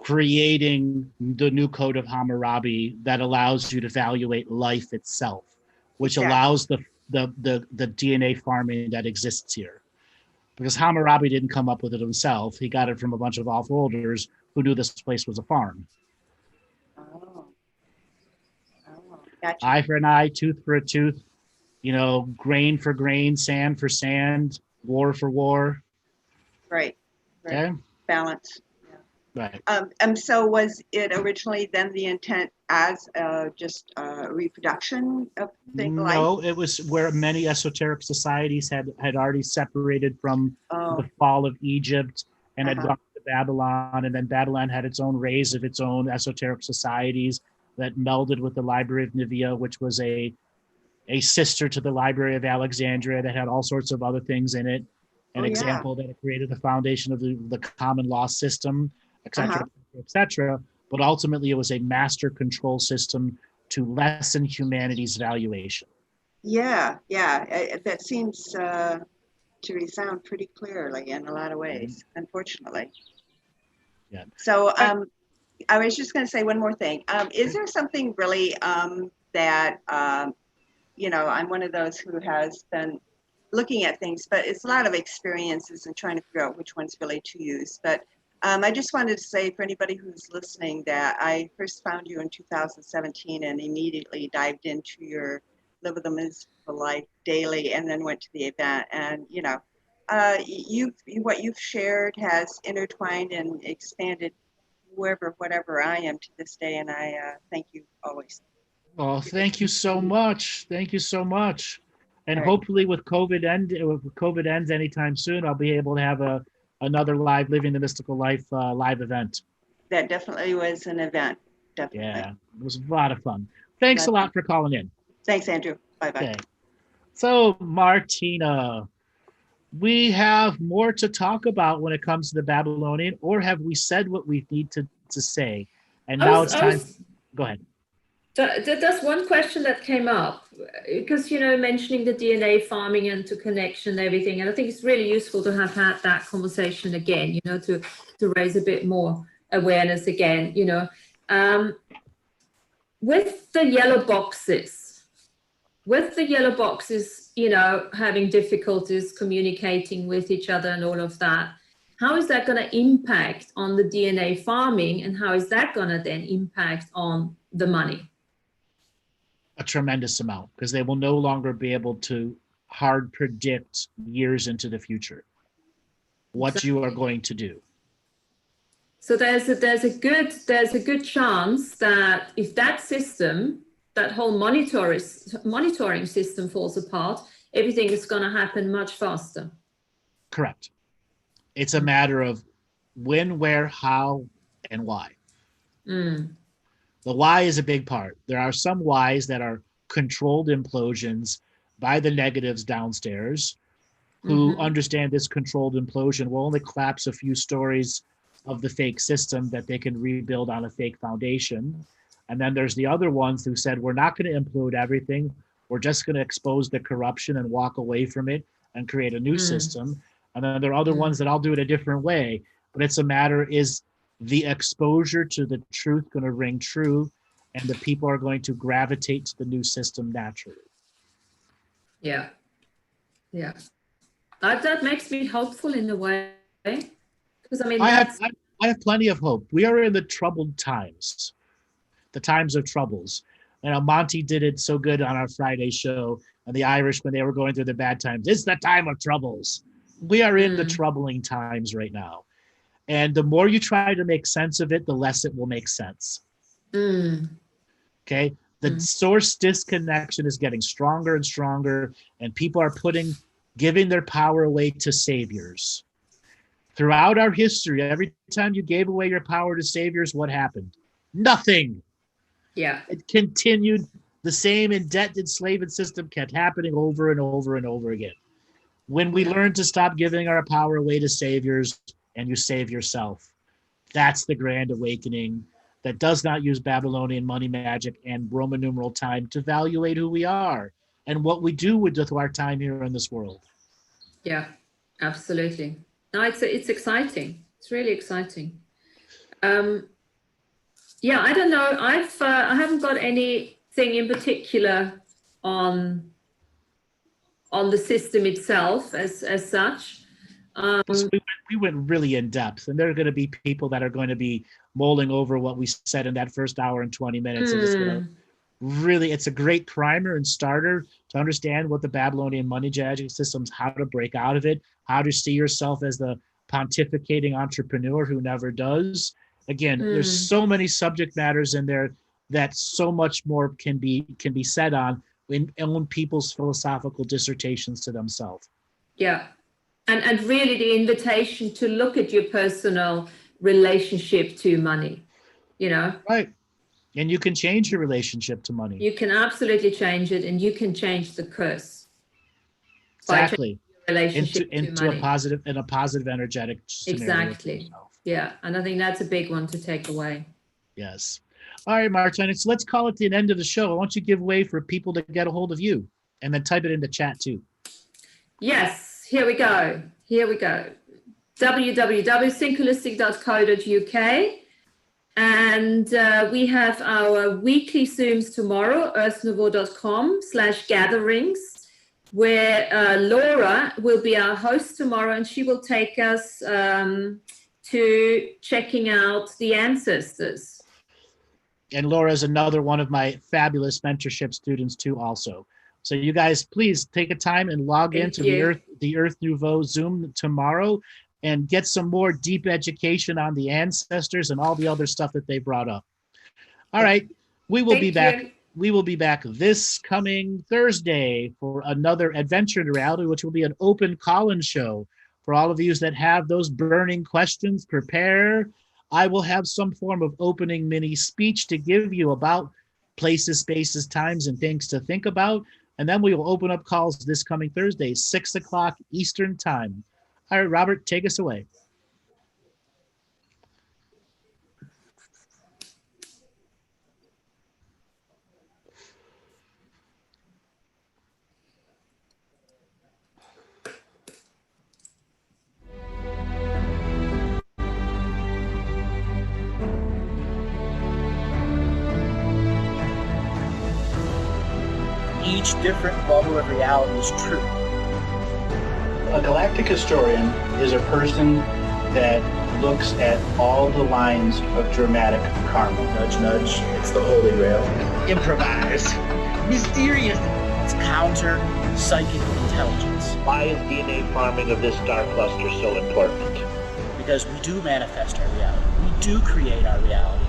creating the new Code of Hammurabi that allows you to evaluate life itself, which allows the DNA farming that exists here. Because Hammurabi didn't come up with it himself. He got it from a bunch of off-worlders who knew this place was a farm. Oh. Oh, gotcha. Eye for an eye, tooth for a tooth, grain for grain, sand for sand, war for war. Right. Right. Okay? Balance. Right. So was it originally then the intent as just reproduction of things like? No, it was where many esoteric societies had already separated from Oh. the fall of Egypt and had Uh-huh. gone to Babylon, and then Babylon had its own rays of its own esoteric societies that melded with the Library of Nivea, which was a sister to the Library of Alexandria that had all sorts of other things in it. An Oh, yeah. example that it created the foundation of the common law system, et cetera, Uh-huh. et cetera. But ultimately, it was a master control system to lessen humanity's valuation. Yeah, yeah. That seems to resound pretty clearly in a lot of ways, unfortunately. Yeah. So I was just going to say one more thing. Is there something really that, I'm one of those who has been looking at things, but it's a lot of experiences and trying to figure out which ones really to use. But I just wanted to say for anybody who's listening that I first found you in 2017 and immediately dived into your Live with a Mystical Life daily and then went to the event. And, what you've shared has intertwined and expanded whatever I am to this day. And I thank you always. Oh, thank you so much. Thank you so much. And All right. hopefully if COVID ends anytime soon, I'll be able to have another live Living the Mystical Life live event. That definitely was an event. Definitely. Yeah, it was a lot of fun. Thanks a lot for calling in. Thanks, Andrew. Bye-bye. Okay. So, Martina, we have more to talk about when it comes to the Babylonian, or have we said what we need to say? And now it's time. Go ahead. That's one question that came up because, mentioning the DNA farming and to connection and everything. And I think it's really useful to have had that conversation again, to raise a bit more awareness again, with the yellow boxes, having difficulties communicating with each other and all of that. How is that going to impact on the DNA farming, and how is that going to then impact on the money? A tremendous amount, because they will no longer be able to hard predict years into the future what you are going to do. So there's a good chance that if that system, that whole monitoring system falls apart, everything is going to happen much faster. Correct. It's a matter of when, where, how, and why. The why is a big part. There are some whys that are controlled implosions by the negatives downstairs who understand this controlled implosion will only collapse a few stories of the fake system that they can rebuild on a fake foundation. And then there's the other ones who said, we're not going to implode everything. We're just going to expose the corruption and walk away from it and create a new system. And then there are other ones that I'll do it a different way. But it's a matter, is the exposure to the truth going to ring true, and the people are going to gravitate to the new system naturally. Yeah. That makes me hopeful in a way, because I have plenty of hope. We are in the troubled times, the times of troubles. Monty did it so good on our Friday show, and the Irish, when they were going through the bad times, it's the time of troubles. We are in the troubling times right now. And the more you try to make sense of it, the less it will make sense. Okay? The source disconnection is getting stronger and stronger, and people are giving their power away to saviors. Throughout our history, every time you gave away your power to saviors, what happened? Nothing. Yeah. It continued. The same indebted slave system kept happening over and over and over again. When we learn to stop giving our power away to saviors and you save yourself, that's the grand awakening that does not use Babylonian money magic and Roman numeral time to evaluate who we are and what we do with our time here in this world. Yeah, absolutely. No, it's exciting. It's really exciting. Yeah, I don't know. I haven't got anything in particular on on the system itself as such. So we went really in depth, and there are going to be people that are going to be mulling over what we said in that first hour and 20 minutes. And it's going to really, it's a great primer and starter to understand what the Babylonian money judging systems, how to break out of it, how to see yourself as the pontificating entrepreneur who never does. Again, there's so many subject matters in there that so much more can be said on in people's philosophical dissertations to themselves. Yeah. And really the invitation to look at your personal relationship to money, you know? Right. And you can change your relationship to money. You can absolutely change it, and you can change the curse. Exactly. Relationship into a positive energetic scenario. Exactly. Yeah. And I think that's a big one to take away. Yes. All right, Martina, so let's call it the end of the show. I want you to give way for people to get a hold of you, and then type it in the chat too. Yes. Here we go. www.synchronistic.co.uk. And we have our weekly Zooms tomorrow, earthnouveau.com/gatherings, where Laura will be our host tomorrow, and she will take us to checking out the ancestors. And Laura is another one of my fabulous mentorship students too also. So you guys, please take a time and log into the Earth Nouveau Zoom tomorrow and get some more deep education on the ancestors and all the other stuff that they brought up. All right, we will be back. We will be back this coming Thursday for another Adventure into Reality, which will be an open call-in show. For all of you that have those burning questions, prepare. I will have some form of opening mini speech to give you about places, spaces, times, and things to think about. And then we will open up calls this coming Thursday, 6 o'clock Eastern Time. All right, Robert, take us away. Each different bubble of reality is true. A galactic historian is a person that looks at all the lines of dramatic karma. Nudge, nudge, it's the Holy Grail. Improvise. Mysterious. It's counter psychic intelligence. Why is DNA farming of this star cluster so important? Because we do manifest our reality. We do create our reality.